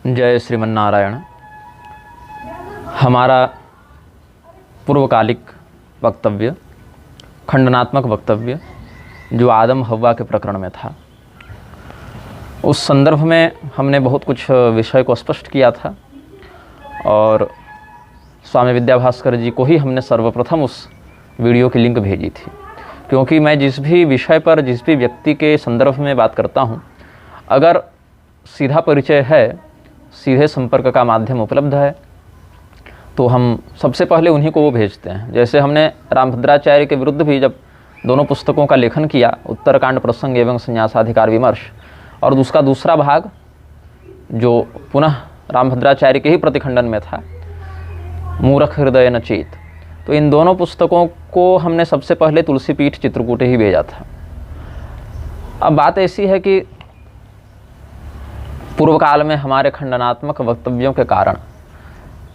जय श्रीमन्नारायण। हमारा पूर्वकालिक वक्तव्य, खंडनात्मक वक्तव्य जो आदम हव्वा के प्रकरण में था, उस संदर्भ में हमने बहुत कुछ विषय को स्पष्ट किया था और स्वामी विद्याभास्कर जी को ही हमने सर्वप्रथम उस वीडियो की लिंक भेजी थी, क्योंकि मैं जिस भी विषय पर जिस भी व्यक्ति के संदर्भ में बात करता हूँ, अगर सीधा परिचय है, सीधे संपर्क का माध्यम उपलब्ध है, तो हम सबसे पहले उन्हीं को वो भेजते हैं। जैसे हमने रामभद्राचार्य के विरुद्ध भी जब दोनों पुस्तकों का लेखन किया, उत्तरकांड प्रसंग एवं संन्यासाधिकार विमर्श, और उसका दूसरा भाग जो पुनः रामभद्राचार्य के ही प्रतिखंडन में था, मूर्ख हृदय न चेत, तो इन दोनों पुस्तकों को हमने सबसे पहले तुलसीपीठ चित्रकूट ही भेजा था। अब बात ऐसी है कि पूर्व काल में हमारे खंडनात्मक वक्तव्यों के कारण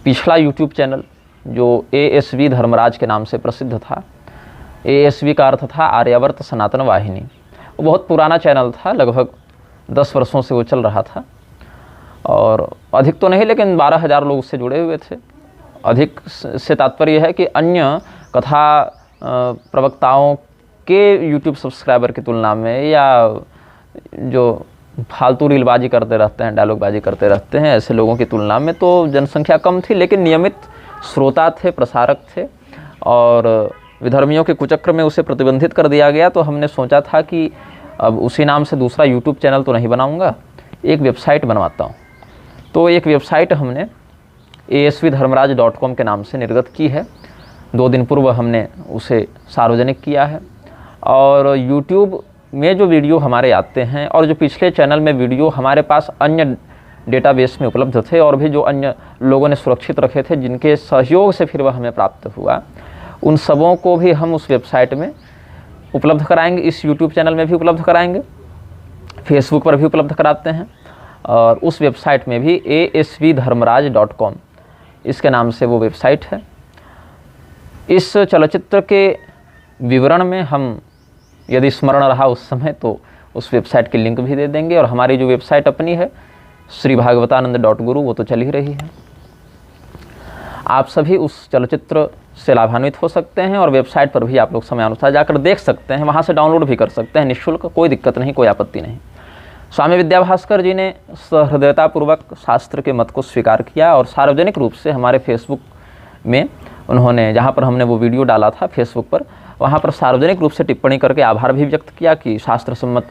पिछला यूट्यूब चैनल जो ASV धर्मराज के नाम से प्रसिद्ध था, ASV का अर्थ था आर्यावर्त सनातन वाहिनी, वो बहुत पुराना चैनल था, लगभग 10 वर्षों से वो चल रहा था और अधिक तो नहीं, लेकिन 12,000 लोग उससे जुड़े हुए थे। अधिक से तात्पर्य है कि अन्य कथा प्रवक्ताओं के यूट्यूब सब्सक्राइबर की तुलना में, या जो फालतू रीलबाजी करते रहते हैं, डायलॉगबाजी करते रहते हैं, ऐसे लोगों की तुलना में तो जनसंख्या कम थी, लेकिन नियमित श्रोता थे, प्रसारक थे और विधर्मियों के कुचक्र में उसे प्रतिबंधित कर दिया गया। तो हमने सोचा था कि अब उसी नाम से दूसरा यूट्यूब चैनल तो नहीं बनाऊंगा, एक वेबसाइट बनवाता हूँ। तो एक वेबसाइट हमने asvdharmaraj.com के नाम से निर्गत की है। 2 दिन पूर्व हमने उसे सार्वजनिक किया है और यूट्यूब में जो वीडियो हमारे आते हैं और जो पिछले चैनल में वीडियो हमारे पास अन्य डेटाबेस में उपलब्ध थे और भी जो अन्य लोगों ने सुरक्षित रखे थे, जिनके सहयोग से फिर वह हमें प्राप्त हुआ, उन सबों को भी हम उस वेबसाइट में उपलब्ध कराएंगे। इस यूट्यूब चैनल में भी उपलब्ध कराएंगे, फेसबुक पर भी उपलब्ध कराते हैं और उस वेबसाइट में भी asvdharmaraj.com इसके नाम से वो वेबसाइट है। इस चलचित्र के विवरण में हम, यदि स्मरण रहा उस समय, तो उस वेबसाइट की लिंक भी दे देंगे और हमारी जो वेबसाइट अपनी है श्रीभागवतानंद.guru, वो तो चल ही रही है। आप सभी उस चलचित्र से लाभान्वित हो सकते हैं और वेबसाइट पर भी आप लोग समयानुसार जाकर देख सकते हैं, वहाँ से डाउनलोड भी कर सकते हैं निःशुल्क, कोई दिक्कत नहीं, कोई आपत्ति नहीं। स्वामी विद्याभास्कर जी ने सहृदयतापूर्वक शास्त्र के मत को स्वीकार किया और सार्वजनिक रूप से हमारे फेसबुक में उन्होंने, जहाँ पर हमने वो वीडियो डाला था फेसबुक पर, वहाँ पर सार्वजनिक रूप से टिप्पणी करके आभार भी व्यक्त किया कि शास्त्र सम्मत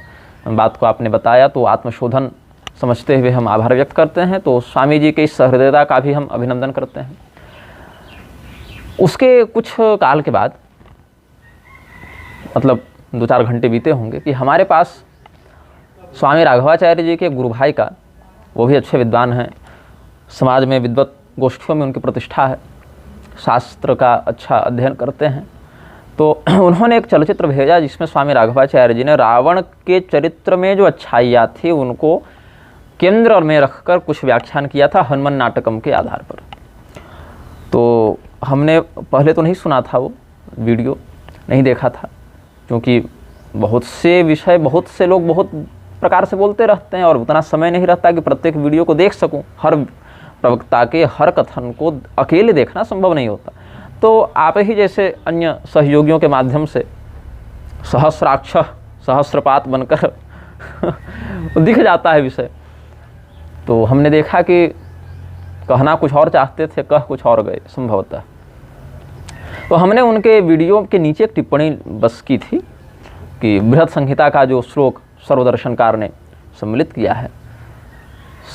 बात को आपने बताया, तो आत्मशोधन समझते हुए हम आभार व्यक्त करते हैं। तो स्वामी जी के इस सहृदयता का भी हम अभिनंदन करते हैं। उसके कुछ काल के बाद, मतलब 2-4 घंटे बीते होंगे, कि हमारे पास स्वामी राघवाचार्य जी के गुरु भाई का, वो भी अच्छे विद्वान हैं, समाज में विद्वत गोष्ठियों में उनकी प्रतिष्ठा है, शास्त्र का अच्छा अध्ययन करते हैं, तो उन्होंने एक चलचित्र भेजा जिसमें स्वामी राघवाचार्य जी ने रावण के चरित्र में जो अच्छाइयाँ थी उनको केंद्र में रखकर कुछ व्याख्यान किया था हनुमान नाटकम के आधार पर। तो हमने पहले तो नहीं सुना था, वो वीडियो नहीं देखा था, क्योंकि बहुत से विषय, बहुत से लोग बहुत प्रकार से बोलते रहते हैं और उतना समय नहीं रहता कि प्रत्येक वीडियो को देख सकूं। हर प्रवक्ता के हर कथन को अकेले देखना संभव नहीं होता। तो आप ही जैसे अन्य सहयोगियों के माध्यम से सहस्राक्ष सहस्रपात बनकर दिख जाता है विषय। तो हमने देखा कि कहना कुछ और चाहते थे, कह कुछ और गए संभवतः। तो हमने उनके वीडियो के नीचे एक टिप्पणी बस की थी कि बृहद संहिता का जो श्लोक सर्वदर्शनकार ने सम्मिलित किया है,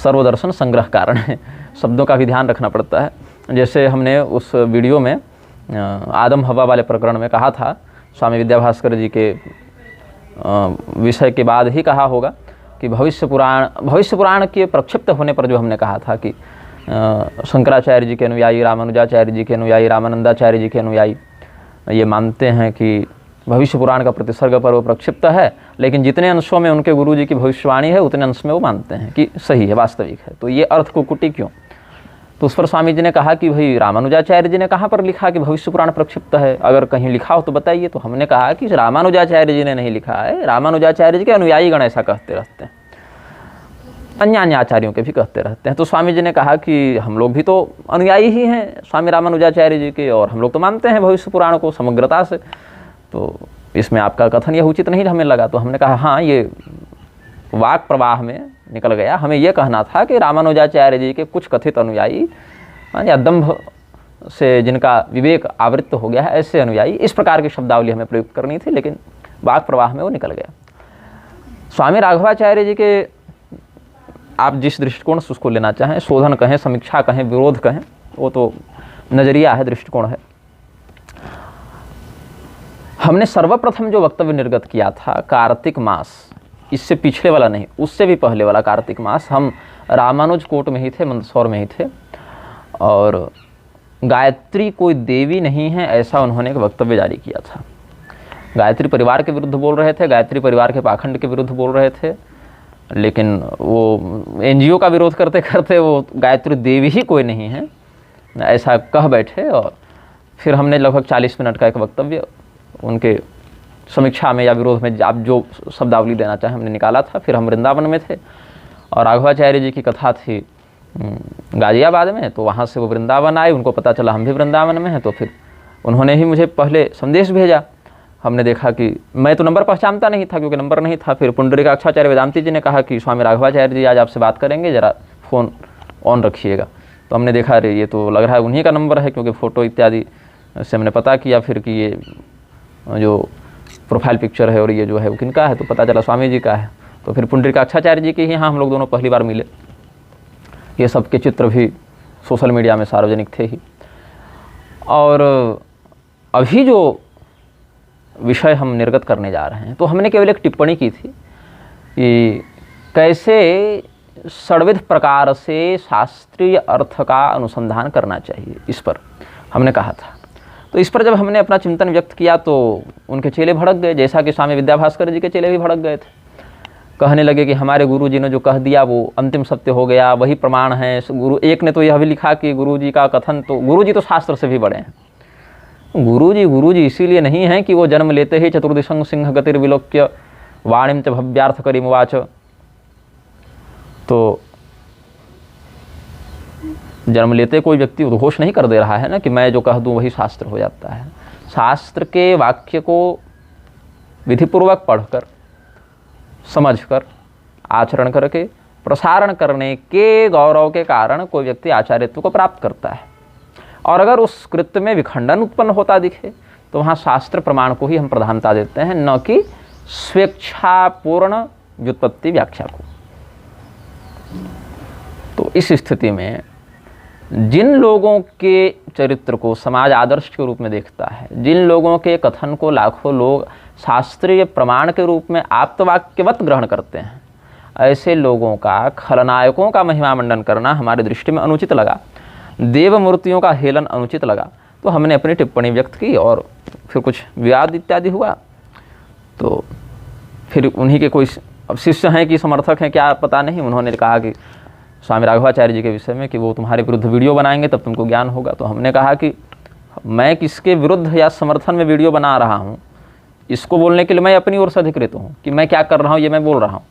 सर्वदर्शन संग्रहकार ने, शब्दों का भी ध्यान रखना पड़ता है। जैसे हमने उस वीडियो में आदम हवा वाले प्रकरण में कहा था, स्वामी विद्याभास्कर जी के विषय के बाद ही कहा होगा कि भविष्य पुराण के प्रक्षिप्त होने पर जो हमने कहा था कि शंकराचार्य जी के अनुयायी, रामानुजाचार्य जी के अनुयायी, रामानंदाचार्य जी के अनुयायी ये मानते हैं कि भविष्य पुराण का प्रतिसर्ग पर वो प्रक्षिप्त है, लेकिन जितने अंशों में उनके गुरु जी की भविष्यवाणी है उतने अंश में वो मानते हैं कि सही है, वास्तविक है। तो ये अर्थ कुकुटी क्यों? तो उस पर स्वामी जी ने कहा कि भाई रामानुजाचार्य जी ने कहाँ पर लिखा कि भविष्य पुराण प्रक्षिप्त है, अगर कहीं लिखा हो तो बताइए। तो हमने कहा कि रामानुजाचार्य जी ने नहीं लिखा है, रामानुजाचार्य जी के अनुयायी गण ऐसा कहते रहते हैं। अन्य अन्य आचार्यों के भी कहते रहते हैं। तो स्वामी जी ने कहा कि हम लोग भी तो अनुयायी ही हैं स्वामी रामानुजाचार्य जी के, और हम लोग तो मानते हैं भविष्य पुराण को समग्रता से, तो इसमें आपका कथन यह उचित नहीं हमें लगा। तो हमने कहा हाँ, ये वाक प्रवाह में निकल गया। हमें यह कहना था कि रामानुजाचार्य जी के कुछ कथित अनुयायी या दंभ से जिनका विवेक आवृत्त हो गया है, ऐसे अनुयायी, इस प्रकार की शब्दावली हमें प्रयुक्त करनी थी, लेकिन वाक प्रवाह में वो निकल गया। स्वामी राघवाचार्य जी के आप जिस दृष्टिकोण से उसको लेना चाहें, शोधन कहें, समीक्षा कहें, विरोध कहें, वो तो नज़रिया है, दृष्टिकोण है। हमने सर्वप्रथम जो वक्तव्य निर्गत किया था कार्तिक मास, इससे पिछले वाला नहीं, उससे भी पहले वाला कार्तिक मास, हम रामानुज कोट में ही थे, मंदसौर में ही थे, और गायत्री कोई देवी नहीं है ऐसा उन्होंने एक वक्तव्य जारी किया था। गायत्री परिवार के विरुद्ध बोल रहे थे, गायत्री परिवार के पाखंड के विरुद्ध बोल रहे थे, लेकिन वो एनजीओ का विरोध करते करते वो गायत्री देवी ही कोई नहीं है ऐसा कह बैठे। और फिर हमने लगभग 40 मिनट का एक वक्तव्य उनके समीक्षा में या विरोध में आप जो शब्दावली देना चाहें हमने निकाला था। फिर हम वृंदावन में थे और राघवाचार्य जी की कथा थी गाजियाबाद में, तो वहाँ से वो वृंदावन आए, उनको पता चला हम भी वृंदावन में हैं, तो फिर उन्होंने ही मुझे पहले संदेश भेजा। हमने देखा कि मैं तो नंबर पहचानता नहीं था क्योंकि नंबर नहीं था। फिर पुंडरीकाक्षाचार्य वेदांती जी ने कहा कि स्वामी राघवाचार्य जी आज आपसे बात करेंगे, ज़रा फ़ोन ऑन रखिएगा। तो हमने देखा अरे ये तो लग रहा है उन्हीं का नंबर है, क्योंकि फ़ोटो इत्यादि से हमने पता किया फिर कि ये जो प्रोफाइल पिक्चर है और ये जो है वो किनका है, तो पता चला स्वामी जी का है। तो फिर पुंडरीकाक्षाचार्य जी के ही यहाँ हम लोग दोनों पहली बार मिले। ये सब के चित्र भी सोशल मीडिया में सार्वजनिक थे ही। और अभी जो विषय हम निर्गत करने जा रहे हैं, तो हमने केवल एक टिप्पणी की थी कि कैसे सर्वविध प्रकार से शास्त्रीय अर्थ का अनुसंधान करना चाहिए, इस पर हमने कहा था। तो इस पर जब हमने अपना चिंतन व्यक्त किया तो उनके चेले भड़क गए, जैसा कि स्वामी विद्याभास्कर जी के चेले भी भड़क गए थे। कहने लगे कि हमारे गुरु जी ने जो कह दिया वो अंतिम सत्य हो गया, वही प्रमाण है। गुरु एक ने तो यह भी लिखा कि गुरु जी का कथन, तो गुरु जी तो शास्त्र से भी बड़े हैं। गुरु जी इसीलिए नहीं हैं कि वो जन्म लेते ही चतुर्दिशं सिंह गतिर्विलोक्य वाणिम च भव्यार्थ करिमुवाच, तो जन्म लेते कोई व्यक्ति उद्घोष नहीं कर दे रहा है ना कि मैं जो कह दूं वही शास्त्र हो जाता है। शास्त्र के वाक्य को विधिपूर्वक पढ़कर, समझकर, आचरण करके, प्रसारण करने के गौरव के कारण कोई व्यक्ति आचार्यत्व को प्राप्त करता है। और अगर उस कृत्य में विखंडन उत्पन्न होता दिखे तो वहाँ शास्त्र प्रमाण को ही हम प्रधानता देते हैं, न कि स्वेच्छापूर्ण व्युत्पत्ति व्याख्या को। तो इस स्थिति में जिन लोगों के चरित्र को समाज आदर्श के रूप में देखता है, जिन लोगों के कथन को लाखों लोग शास्त्रीय प्रमाण के रूप में आप्तवाक्यवत ग्रहण करते हैं, ऐसे लोगों का, खलनायकों का महिमा मंडन करना हमारी दृष्टि में अनुचित लगा, देव मूर्तियों का हेलन अनुचित लगा। तो हमने अपनी टिप्पणी व्यक्त की और फिर कुछ विवाद इत्यादि हुआ। तो फिर उन्हीं के कोई अब शिष्य हैं कि समर्थक हैं क्या पता नहीं, उन्होंने कहा कि स्वामी राघवाचार्य जी के विषय में कि वो तुम्हारे विरुद्ध वीडियो बनाएंगे तब तुमको ज्ञान होगा। तो हमने कहा कि मैं किसके विरुद्ध या समर्थन में वीडियो बना रहा हूँ, इसको बोलने के लिए मैं अपनी ओर से अधिकृत हूँ कि मैं क्या कर रहा हूँ ये मैं बोल रहा हूँ।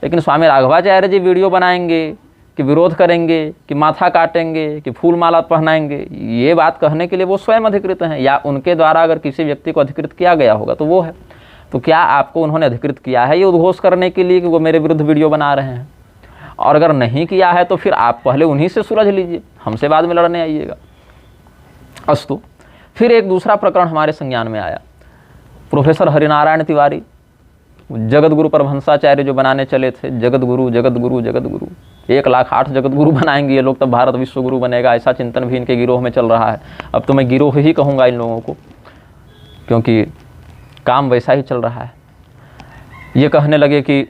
लेकिन स्वामी राघवाचार्य जी वीडियो बनाएंगे कि विरोध करेंगे, कि माथा काटेंगे, कि फूल माला पहनाएंगे, ये बात कहने के लिए वो स्वयं अधिकृत हैं, या उनके द्वारा अगर किसी व्यक्ति को अधिकृत किया गया होगा तो वो है। तो क्या आपको उन्होंने अधिकृत किया है ये उद्घोष करने के लिए कि वो मेरे विरुद्ध वीडियो बना रहे हैं? और अगर नहीं किया है तो फिर आप पहले उन्हीं से सुलझ लीजिए, हमसे बाद में लड़ने आइएगा। अस्तु, फिर एक दूसरा प्रकरण हमारे संज्ञान में आया। प्रोफेसर हरिनारायण तिवारी, जगत गुरु परमहंसाचार्य जो बनाने चले थे, जगत गुरु 1,08,000 जगत गुरु बनाएंगे ये लोग, तब भारत विश्व गुरु बनेगा, ऐसा चिंतन भी इनके गिरोह में चल रहा है। अब तो मैं गिरोह ही कहूँगा इन लोगों को, क्योंकि काम वैसा ही चल रहा है। ये कहने लगे कि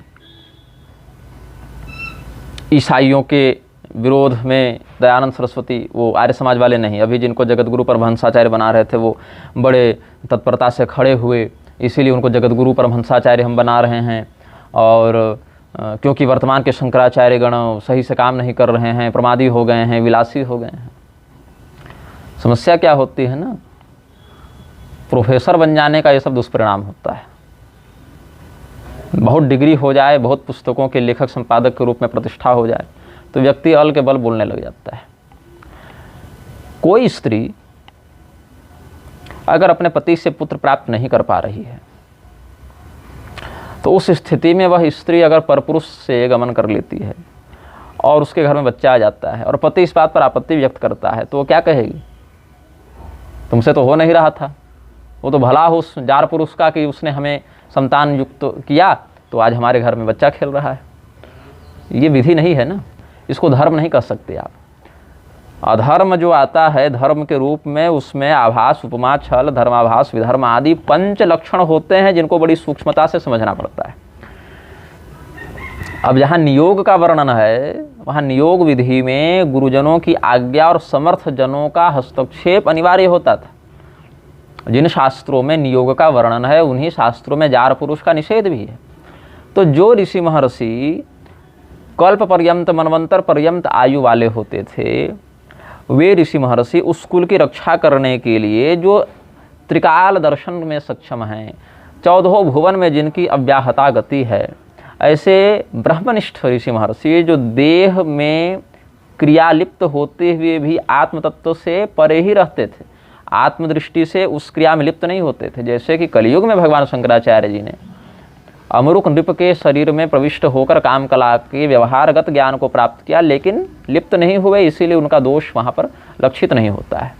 ईसाइयों के विरोध में दयानंद सरस्वती, वो आर्य समाज वाले नहीं, अभी जिनको जगत गुरु परमहंसाचार्य बना रहे थे वो बड़े तत्परता से खड़े हुए, इसीलिए उनको जगत गुरु परमहंसाचार्य हम बना रहे हैं। और क्योंकि वर्तमान के शंकराचार्य गण सही से काम नहीं कर रहे हैं, प्रमादी हो गए हैं, विलासी हो गए हैं। समस्या क्या होती है ना, प्रोफेसर बन जाने का ये सब दुष्परिणाम होता है। बहुत डिग्री हो जाए, बहुत पुस्तकों के लेखक संपादक के रूप में प्रतिष्ठा हो जाए, तो व्यक्ति अल के बल बोलने लग जाता है। कोई स्त्री अगर अपने पति से पुत्र प्राप्त नहीं कर पा रही है तो उस स्थिति में वह स्त्री अगर परपुरुष से गमन कर लेती है और उसके घर में बच्चा आ जाता है और पति इस बात पर आपत्ति व्यक्त करता है, तो वो क्या कहेगी? तुमसे तो हो नहीं रहा था, वो तो भला हो उस जार पुरुष का कि उसने हमें संतान युक्त किया, तो आज हमारे घर में बच्चा खेल रहा है। ये विधि नहीं है ना, इसको धर्म नहीं कह सकते आप। अधर्म जो आता है धर्म के रूप में, उसमें आभास, उपमा, छल, धर्माभास, विधर्म आदि 5 लक्षण होते हैं जिनको बड़ी सूक्ष्मता से समझना पड़ता है। अब जहाँ नियोग का वर्णन है, वहाँ नियोग विधि में गुरुजनों की आज्ञा और समर्थ जनों का हस्तक्षेप अनिवार्य होता था। जिन शास्त्रों में नियोग का वर्णन है उन्हीं शास्त्रों में जार पुरुष का निषेध भी है। तो जो ऋषि महर्षि कल्प पर्यंत, मनवंतर पर्यंत आयु वाले होते थे, वे ऋषि महर्षि उस कुल की रक्षा करने के लिए जो त्रिकाल दर्शन में सक्षम हैं, 14 भुवन में जिनकी अव्याहता गति है, ऐसे ब्रह्मनिष्ठ ऋषि महर्षि जो देह में क्रियालिप्त होते हुए भी आत्म तत्व से परे ही रहते थे, आत्मदृष्टि से उस क्रिया में लिप्त नहीं होते थे। जैसे कि कलयुग में भगवान शंकराचार्य जी ने अमरुक नृप के शरीर में प्रविष्ट होकर काम कला के व्यवहारगत ज्ञान को प्राप्त किया, लेकिन लिप्त नहीं हुए, इसीलिए उनका दोष वहाँ पर लक्षित नहीं होता है।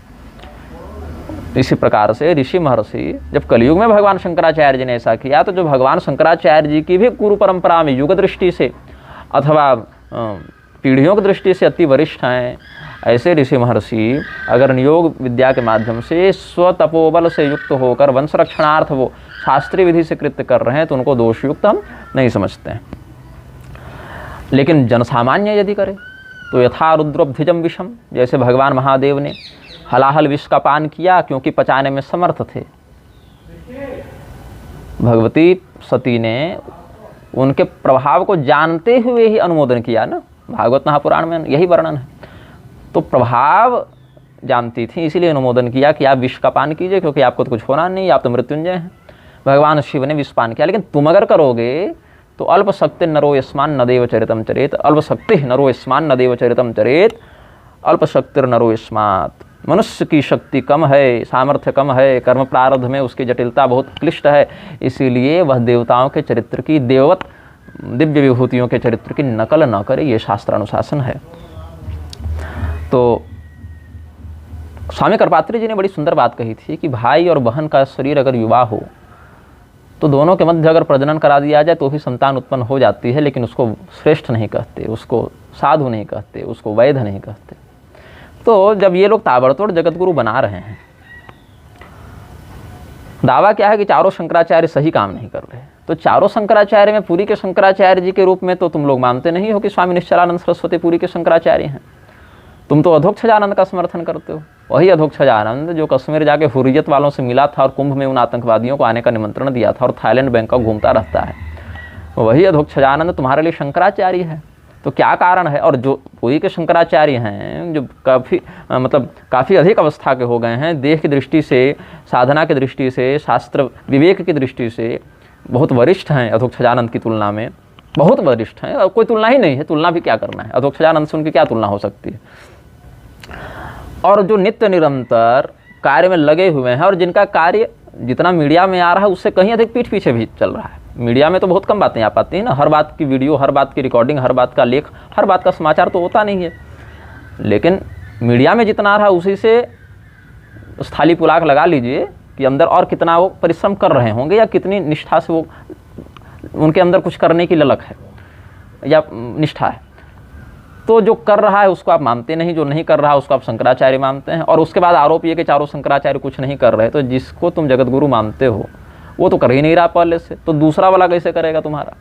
इसी प्रकार से ऋषि महर्षि जब कलयुग में भगवान शंकराचार्य जी ने ऐसा किया, तो जो भगवान शंकराचार्य जी की भी गुरु परंपरा में युग दृष्टि से अथवा पीढ़ियों की दृष्टि से अति वरिष्ठ हैं, ऐसे ऋषि महर्षि अगर नियोग विद्या के माध्यम से स्वतपोबल से युक्त होकर वंश रक्षणार्थ वो शास्त्रीय विधि से कृत्य कर रहे हैं, तो उनको दोषयुक्त हम नहीं समझते हैं। लेकिन जनसामान्य यदि करे तो यथा रुद्रोब्धिजम विषम, जैसे भगवान महादेव ने हलाहल विष का पान किया क्योंकि पचाने में समर्थ थे, भगवती सती ने उनके प्रभाव को जानते हुए ही अनुमोदन किया ना, भागवत महापुराण में यही वर्णन है। तो प्रभाव जानती थी, इसीलिए अनुमोदन किया कि आप विष का पान कीजिए, क्योंकि आपको तो कुछ होना नहीं, आप तो मृत्युंजय हैं। भगवान शिव ने विष पान किया, लेकिन तुम अगर करोगे तो अल्प शक्ति नरो यस्मान न देव चरितम चरेत, अल्प शक्ति नरो यस्मान न देव चरितम चरेत, अल्प शक्तिर नरो यस्मात्। मनुष्य की शक्ति कम है, सामर्थ्य कम है, कर्म प्रारब्ध में उसकी जटिलता बहुत क्लिष्ट है, इसीलिए वह देवताओं के चरित्र की, देववत दिव्य विभूतियों के चरित्र की नकल न करे, ये शास्त्रानुशासन है। तो स्वामी कृपात्री जी ने बड़ी सुंदर बात कही थी कि भाई और बहन का शरीर अगर युवा हो तो दोनों के मध्य अगर प्रजनन करा दिया जाए तो भी संतान उत्पन्न हो जाती है, लेकिन उसको श्रेष्ठ नहीं कहते, उसको साधु नहीं कहते, उसको वैध नहीं कहते। तो जब ये लोग ताबड़तोड़ जगतगुरु बना रहे हैं, दावा क्या है कि चारों शंकराचार्य सही काम नहीं कर रहे, तो चारों शंकराचार्य में पुरी के शंकराचार्य जी के रूप में तो तुम लोग मानते नहीं हो कि स्वामी निश्चलानंद सरस्वती पुरी के शंकराचार्य हैं। तुम तो अधोक्षजानंद का समर्थन करते हो, वही अधोक्षजानंद जो कश्मीर जाके हुर्रियत वालों से मिला था और कुंभ में उन आतंकवादियों को आने का निमंत्रण दिया था और थाईलैंड बैंकॉक घूमता रहता है, वही अधोक्षजानंद तुम्हारे लिए शंकराचार्य है। तो क्या कारण है? और जो पुरी के शंकराचार्य हैं, जो काफ़ी अधिक अवस्था के हो गए हैं, देह की दृष्टि से, साधना की दृष्टि से, शास्त्र विवेक की दृष्टि से बहुत वरिष्ठ हैं, अधोक्षजानंद की तुलना में बहुत वरिष्ठ हैं। और कोई तुलना ही नहीं है, तुलना भी क्या करना है, अधोक्षजानंद से उनकी क्या तुलना हो सकती है। और जो नित्य निरंतर कार्य में लगे हुए हैं और जिनका कार्य जितना मीडिया में आ रहा है उससे कहीं अधिक पीठ पीछे भी चल रहा है। मीडिया में तो बहुत कम बातें आ पाती हैं ना, हर बात की वीडियो, हर बात की रिकॉर्डिंग, हर बात का लेख, हर बात का समाचार तो होता नहीं है, लेकिन मीडिया में जितना आ रहा है उसी से स्थाली पुलाक लगा लीजिए कि अंदर और कितना वो परिश्रम कर रहे होंगे या कितनी निष्ठा से वो, उनके अंदर कुछ करने की ललक है या निष्ठा है। तो जो कर रहा है उसको आप मानते नहीं, जो नहीं कर रहा है उसको आप शंकराचार्य मानते हैं। और उसके बाद आरोप ये कि चारों शंकराचार्य कुछ नहीं कर रहे, तो जिसको तुम जगतगुरु मानते हो वो तो कर ही नहीं रहा पहले से, तो दूसरा वाला कैसे करेगा तुम्हारा?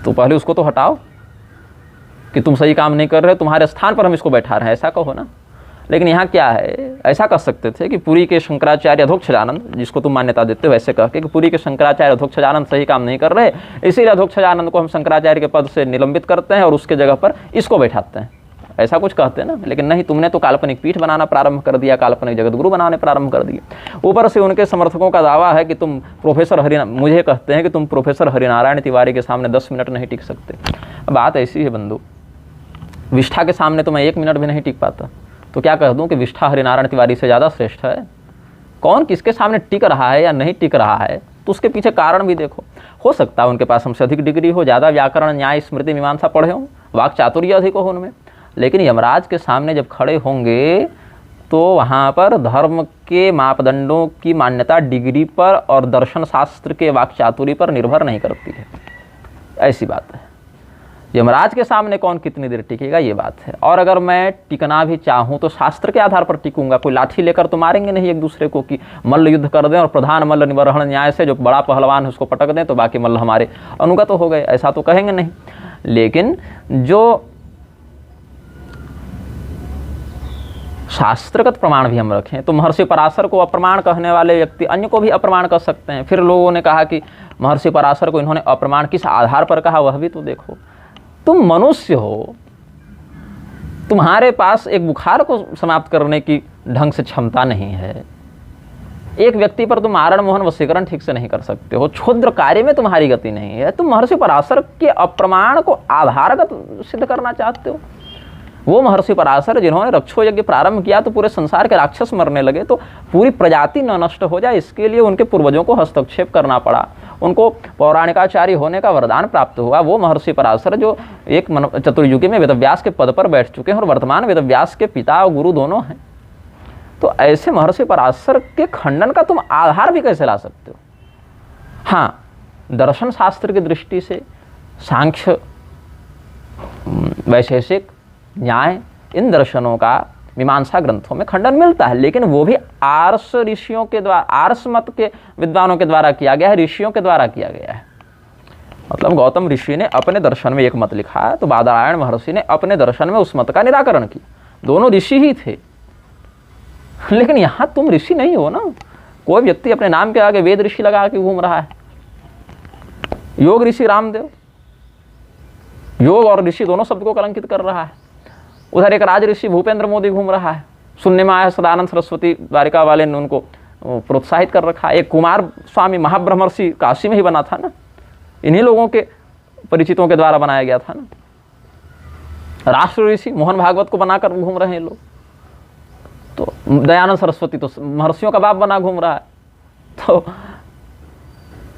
तो पहले उसको तो हटाओ कि तुम सही काम नहीं कर रहे, तुम्हारे स्थान पर हम इसको बैठा रहे हैं, ऐसा कहो ना। लेकिन यहाँ क्या है, ऐसा कर सकते थे कि पुरी के शंकराचार्य अधोक्षजानंद, जिसको तुम मान्यता देते हो, ऐसे कह के कि पुरी के शंकराचार्य अधोक्षजानंद सही काम नहीं कर रहे, इसीलिए अधोक्षजानंद को हम शंकराचार्य के पद से निलंबित करते हैं और उसके जगह पर इसको बैठाते हैं। ऐसा कुछ कहते हैं ना, लेकिन नहीं, तुमने तो काल्पनिक पीठ बनाना प्रारंभ कर दिया, काल्पनिक जगतगुरु बनाने प्रारंभ कर दिए। ऊपर से उनके समर्थकों का दावा है कि तुम मुझे कहते हैं कि तुम प्रोफेसर हरिनारायण तिवारी के सामने 10 मिनट नहीं टिक सकते। बात ऐसी है बंधु, विष्ठा के सामने तो मैं 1 मिनट भी नहीं टिक पाता, तो क्या कह दूं कि विष्ठा हरिनारायण तिवारी से ज़्यादा श्रेष्ठ है? कौन किसके सामने टिक रहा है या नहीं टिक रहा है, तो उसके पीछे कारण भी देखो। हो सकता है उनके पास हमसे अधिक डिग्री हो, ज़्यादा व्याकरण, न्याय, स्मृति, मीमांसा पढ़े हों, वाक चातुर्य अधिक हो उनमें, लेकिन यमराज के सामने जब खड़े होंगे तो वहाँ पर धर्म के मापदंडों की मान्यता डिग्री पर और दर्शन शास्त्र के वाक चातुर्य पर निर्भर नहीं करती है। ऐसी बात है, यमराज के सामने कौन कितनी देर टिकेगा, ये बात है। और अगर मैं टिकना भी चाहूँ तो शास्त्र के आधार पर टिकूंगा, कोई लाठी लेकर तो मारेंगे नहीं एक दूसरे को कि मल्ल युद्ध कर दें और प्रधान मल्ल निबर्हण न्याय से जो बड़ा पहलवान है उसको पटक दें तो बाकी मल्ल हमारे अनुगत हो गए, ऐसा तो कहेंगे नहीं। लेकिन जो शास्त्रगत प्रमाण भी हम रखें, तो महर्षि पराशर को अप्रमाण कहने वाले व्यक्ति अन्य को भी अप्रमाण कह सकते हैं। फिर लोगों ने कहा कि महर्षि पराशर को इन्होंने अप्रमाण किस आधार पर कहा, वह भी तो देखो। तुम मनुष्य हो, तुम्हारे पास एक बुखार को समाप्त करने की ढंग से क्षमता नहीं है, एक व्यक्ति पर तुम आरण मोहन वशीकरण ठीक से नहीं कर सकते हो, क्षुद्र कार्य में तुम्हारी गति नहीं है, तुम महर्षि पराशर के अप्रमाण को आधारगत सिद्ध करना चाहते हो। वो महर्षि पराशर जिन्होंने रक्षो यज्ञ प्रारंभ किया तो पूरे संसार के राक्षस मरने लगे, तो पूरी प्रजाति न नष्ट हो जाए इसके लिए उनके पूर्वजों को हस्तक्षेप करना पड़ा, उनको पौराणिकाचार्य होने का वरदान प्राप्त हुआ। वो महर्षि पराशर जो एक चतुर्युगी में वेदव्यास के पद पर बैठ चुके हैं और वर्तमान वेदव्यास के पिता और गुरु दोनों हैं, तो ऐसे महर्षि पराशर के खंडन का तुम आधार भी कैसे ला सकते हो? हाँ, दर्शन शास्त्र की दृष्टि से सांख्य, वैशेषिक, न्याय, इन दर्शनों का मीमांसा ग्रंथों में खंडन मिलता है, लेकिन वो भी आर्ष ऋषियों के द्वारा, आर्ष मत के विद्वानों के द्वारा किया गया है, ऋषियों के द्वारा किया गया है। मतलब गौतम ऋषि ने अपने दर्शन में एक मत लिखा है, तो बादरायण महर्षि ने अपने दर्शन में उस मत का निराकरण किया। दोनों ऋषि ही थे, लेकिन यहाँ तुम ऋषि नहीं हो ना। कोई व्यक्ति अपने नाम के आगे वेद ऋषि लगा के घूम रहा है, योग ऋषि रामदेव, योग और ऋषि दोनों शब्द को कलंकित कर रहा है। उधर एक राज ऋषि भूपेंद्र मोदी घूम रहा है, सुनने में आया सदानंद सरस्वती द्वारिका वाले ने उनको प्रोत्साहित कर रखा है। एक कुमार स्वामी महाब्रह्मर्षि काशी में ही बना था ना, इन्हीं लोगों के परिचितों के द्वारा बनाया गया था ना। राष्ट्र ऋषि मोहन भागवत को बनाकर घूम रहे हैं लोग, तो दयानंद सरस्वती तो महर्षियों का बाप बना घूम रहा है। तो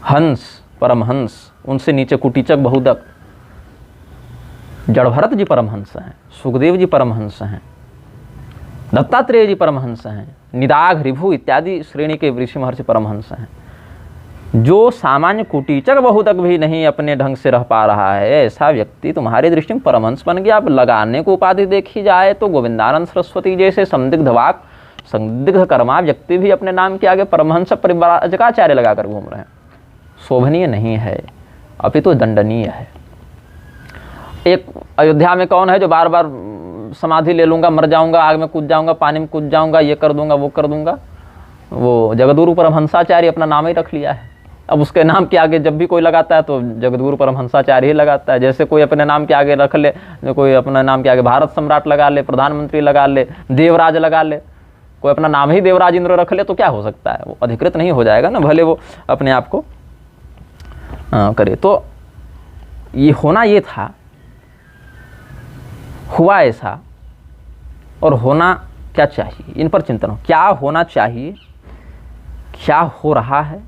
हंस, परमहंस, उनसे नीचे कुटीचक, बहुदक, जड़भरत जी परमहंस हैं, सुखदेव जी परमहंस हैं, दत्तात्रेय जी परमहंस हैं, निदाघ, ऋभु इत्यादि श्रेणी के ऋषि महर्षि परमहंस हैं। जो सामान्य कुटीचक बहुतक भी नहीं अपने ढंग से रह पा रहा है, ऐसा व्यक्ति तुम्हारी दृष्टि में परमहंस बन गया। अब लगाने को उपाधि देखी जाए तो गोविंदानंद सरस्वती जैसे संदिग्ध वाक, संदिग्ध कर्मा व्यक्ति भी अपने नाम के आगे परमहंस परिव्राजकाचार्य लगाकर घूम रहे हैं। शोभनीय नहीं है, अपितु दंडनीय है। एक अयोध्या में कौन है जो बार बार समाधि ले लूँगा, मर जाऊँगा, आग में कूद जाऊँगा, पानी में कूद जाऊँगा, ये कर दूँगा, वो कर दूँगा? वो जगद्गुरु परमहंसाचार्य अपना नाम ही रख लिया है। अब उसके नाम के आगे जब भी कोई लगाता है तो जगद्गुरु परमहंसाचार्य ही लगाता है। जैसे कोई अपने नाम के आगे रख ले, कोई अपने नाम के आगे भारत सम्राट लगा ले, प्रधानमंत्री लगा ले, देवराज लगा ले, कोई अपना नाम ही देवराज इंद्र रख ले, तो क्या हो सकता है? वो अधिकृत नहीं हो जाएगा ना, भले वो अपने आप को करे। तो ये होना ये था, हुआ ऐसा, और होना क्या चाहिए, इन पर चिंतन हो। क्या होना चाहिए, क्या हो रहा है,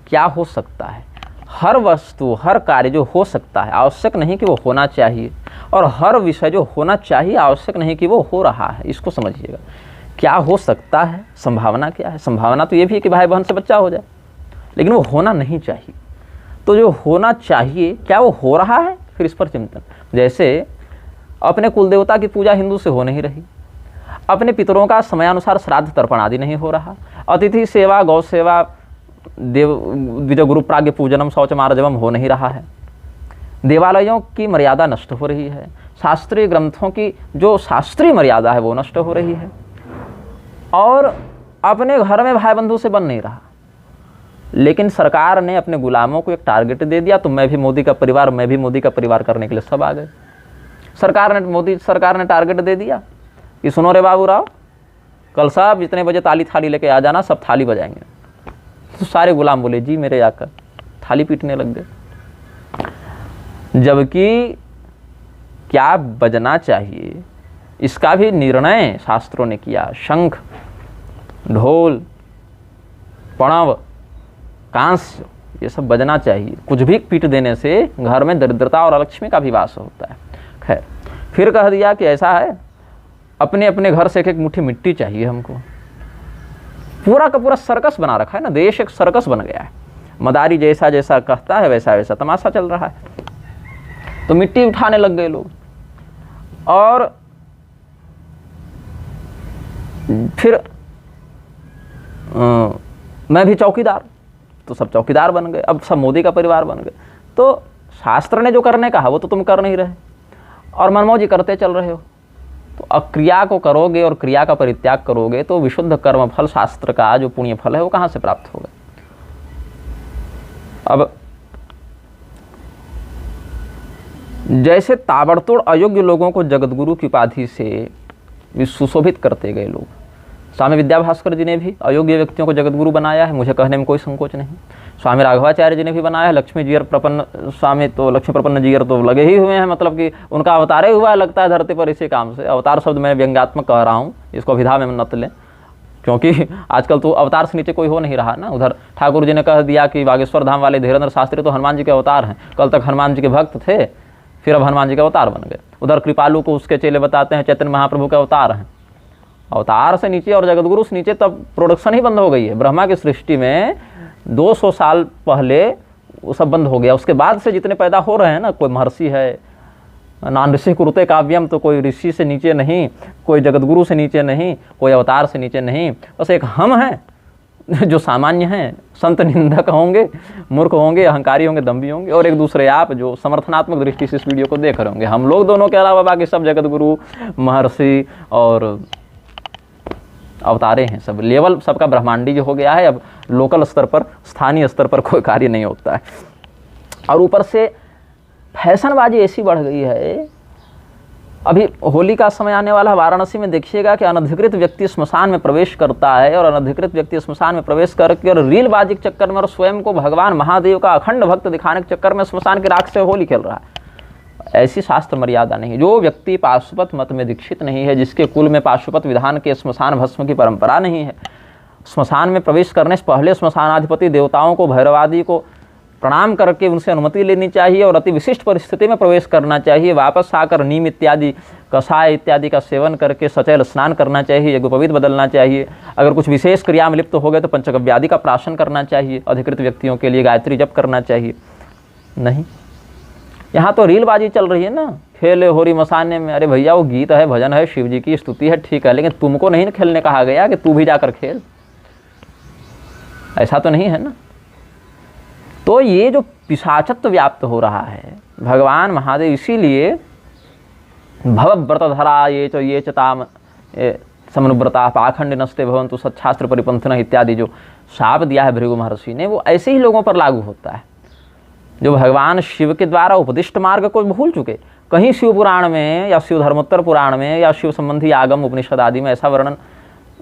क्या हो सकता है। हर वस्तु, हर कार्य जो हो सकता है, आवश्यक नहीं कि वो होना चाहिए, और हर विषय जो होना चाहिए, आवश्यक नहीं कि वो हो रहा है। इसको समझिएगा। क्या हो सकता है, संभावना क्या है? संभावना तो ये भी है कि भाई बहन से बच्चा हो जाए, लेकिन वो होना नहीं चाहिए। तो जो होना चाहिए, क्या वो हो रहा है? फिर इस पर चिंतन। जैसे अपने कुल देवता की पूजा हिंदू से हो नहीं रही, अपने पितरों का समयानुसार श्राद्ध तर्पण आदि नहीं हो रहा, अतिथि सेवा, गौ सेवा, देव द्विज गुरु प्राग्ञ पूजनम शौच मार्जवम हो नहीं रहा है, देवालयों की मर्यादा नष्ट हो रही है, शास्त्रीय ग्रंथों की जो शास्त्रीय मर्यादा है वो नष्ट हो रही है, और अपने घर में भाई बंधु से बन नहीं रहा। लेकिन सरकार ने अपने गुलामों को एक टारगेट दे दिया, तो मैं भी मोदी का परिवार, मैं भी मोदी का परिवार करने के लिए सब आ गए। मोदी सरकार ने टारगेट दे दिया कि सुनो रे बाबू राव, कल साहब इतने बजे ताली थाली लेके आ जाना, सब थाली बजाएंगे। तो सारे गुलाम बोले जी मेरे आका, थाली पीटने लग गए। जबकि क्या बजना चाहिए इसका भी निर्णय शास्त्रों ने किया। शंख, ढोल, पणव, कांस्य, ये सब बजना चाहिए। कुछ भी पीट देने से घर में दरिद्रता और अलक्ष्मी का भी वास होता है। खैर, फिर कह दिया कि ऐसा है, अपने अपने घर से एक एक मुट्ठी मिट्टी चाहिए हमको। पूरा का पूरा सर्कस बना रखा है ना, देश एक सर्कस बन गया है। मदारी जैसा जैसा कहता है वैसा वैसा तमाशा चल रहा है। तो मिट्टी उठाने लग गए लोग, और फिर मैं भी चौकीदार, तो सब चौकीदार बन गए। अब सब मोदी का परिवार बन गए। तो शास्त्र ने जो करने कहा वो तो तुम कर नहीं रहे, और मनमौजी करते चल रहे हो। तो अब क्रिया को करोगे और क्रिया का परित्याग करोगे तो विशुद्ध कर्म फल, शास्त्र का जो पुण्य फल है वो कहाँ से प्राप्त होगा। अब जैसे ताबड़तोड़ अयोग्य लोगों को जगतगुरु की उपाधि से सुशोभित करते गए लोग, स्वामी विद्याभास्कर जी ने भी अयोग्य व्यक्तियों को जगतगुरु बनाया है, मुझे कहने में कोई संकोच नहीं। स्वामी राघवाचार्य जी ने भी बनाया है। लक्ष्मी जीयर प्रपन्न स्वामी तो लक्ष्मी प्रपन्न जीयर तो लगे ही हुए हैं, मतलब कि उनका अवतार ही हुआ है लगता है धरती पर इसी काम से। अवतार शब्द मैं व्यंग्यात्मक कह रहा हूँ, इसको अभिधा में मत लें, क्योंकि आजकल तो अवतार से नीचे कोई हो नहीं रहा ना। उधर ठाकुर जी ने कह दिया कि बागेश्वर धाम वाले धीरेन्द्र शास्त्री तो हनुमान जी के अवतार हैं। कल तक हनुमान जी के भक्त थे, फिर अब हनुमान जी के अवतार बन गए। उधर कृपालु को उसके चेले बताते हैं चैतन्य महाप्रभु के अवतार हैं। अवतार से नीचे और जगतगुरु से नीचे तब प्रोडक्शन ही बंद हो गई है। ब्रह्मा की सृष्टि में 200 साल पहले वो सब बंद हो गया। उसके बाद से जितने पैदा हो रहे हैं ना, कोई महर्षि है, नान ऋषि कुरुते काव्यम, तो कोई ऋषि से नीचे नहीं, कोई जगतगुरु से नीचे नहीं, कोई अवतार से नीचे नहीं। बस एक हम हैं जो सामान्य हैं, संत निंदक होंगे, मूर्ख होंगे, अहंकारी होंगे, दम्भी होंगे, और एक दूसरे आप जो समर्थनात्मक दृष्टि से इस वीडियो को देख रहे होंगे। हम लोग दोनों के अलावा बाकी सब जगतगुरु, महर्षि और अवतारे हैं। सब लेवल सबका ब्रह्मांडी जो हो गया है। अब लोकल स्तर पर, स्थानीय स्तर पर कोई कार्य नहीं होता है। और ऊपर से फैशनबाजी ऐसी बढ़ गई है। अभी होली का समय आने वाला है, वाराणसी में देखिएगा कि अनधिकृत व्यक्ति स्मशान में प्रवेश करता है, और अनधिकृत व्यक्ति स्मशान में प्रवेश करके और रीलबाजी के चक्कर में और स्वयं को भगवान महादेव का अखंड भक्त दिखाने के चक्कर में स्मशान की राख से होली खेल रहा है। ऐसी शास्त्र मर्यादा नहीं। जो व्यक्ति पाशुपत मत में दीक्षित नहीं है, जिसके कुल में पाशुपत विधान के स्मशान भस्म की परंपरा नहीं है, स्मशान में प्रवेश करने से पहले स्मशानाधिपति देवताओं को, भैरवादी को प्रणाम करके उनसे अनुमति लेनी चाहिए, और अति विशिष्ट परिस्थिति में प्रवेश करना चाहिए। वापस आकर नीम इत्यादि, कषाय इत्यादि का सेवन करके सचैल स्नान करना चाहिए, यज्ञोपवीत बदलना चाहिए। अगर कुछ विशेष क्रिया में लिप्त हो गए तो पंचगव्यादि का प्राशन करना चाहिए। अधिकृत व्यक्तियों के लिए गायत्री जप करना चाहिए। नहीं, यहाँ तो रीलबाजी चल रही है ना, खेले होरी मसाने में। अरे भैया, वो गीत है, भजन है, शिव जी की स्तुति है, ठीक है, लेकिन तुमको नहीं खेलने कहा गया कि तू भी जाकर खेल। ऐसा तो नहीं है ना। तो ये जो पिशाचत्व व्याप्त हो रहा है, भगवान महादेव इसीलिए भवव्रतधरा ये चताम समनुव्रता पाखंड नस्ते भवंतु सच्छास्त्र परिपंथन इत्यादि जो शाप दिया है भृगु महर्षि ने, वो ऐसे ही लोगों पर लागू होता है जो भगवान शिव के द्वारा उपदिष्ट मार्ग को भूल चुके। कहीं शिव पुराण में या शिव धर्मोत्तर पुराण में या शिव संबंधी आगम उपनिषद आदि में ऐसा वर्णन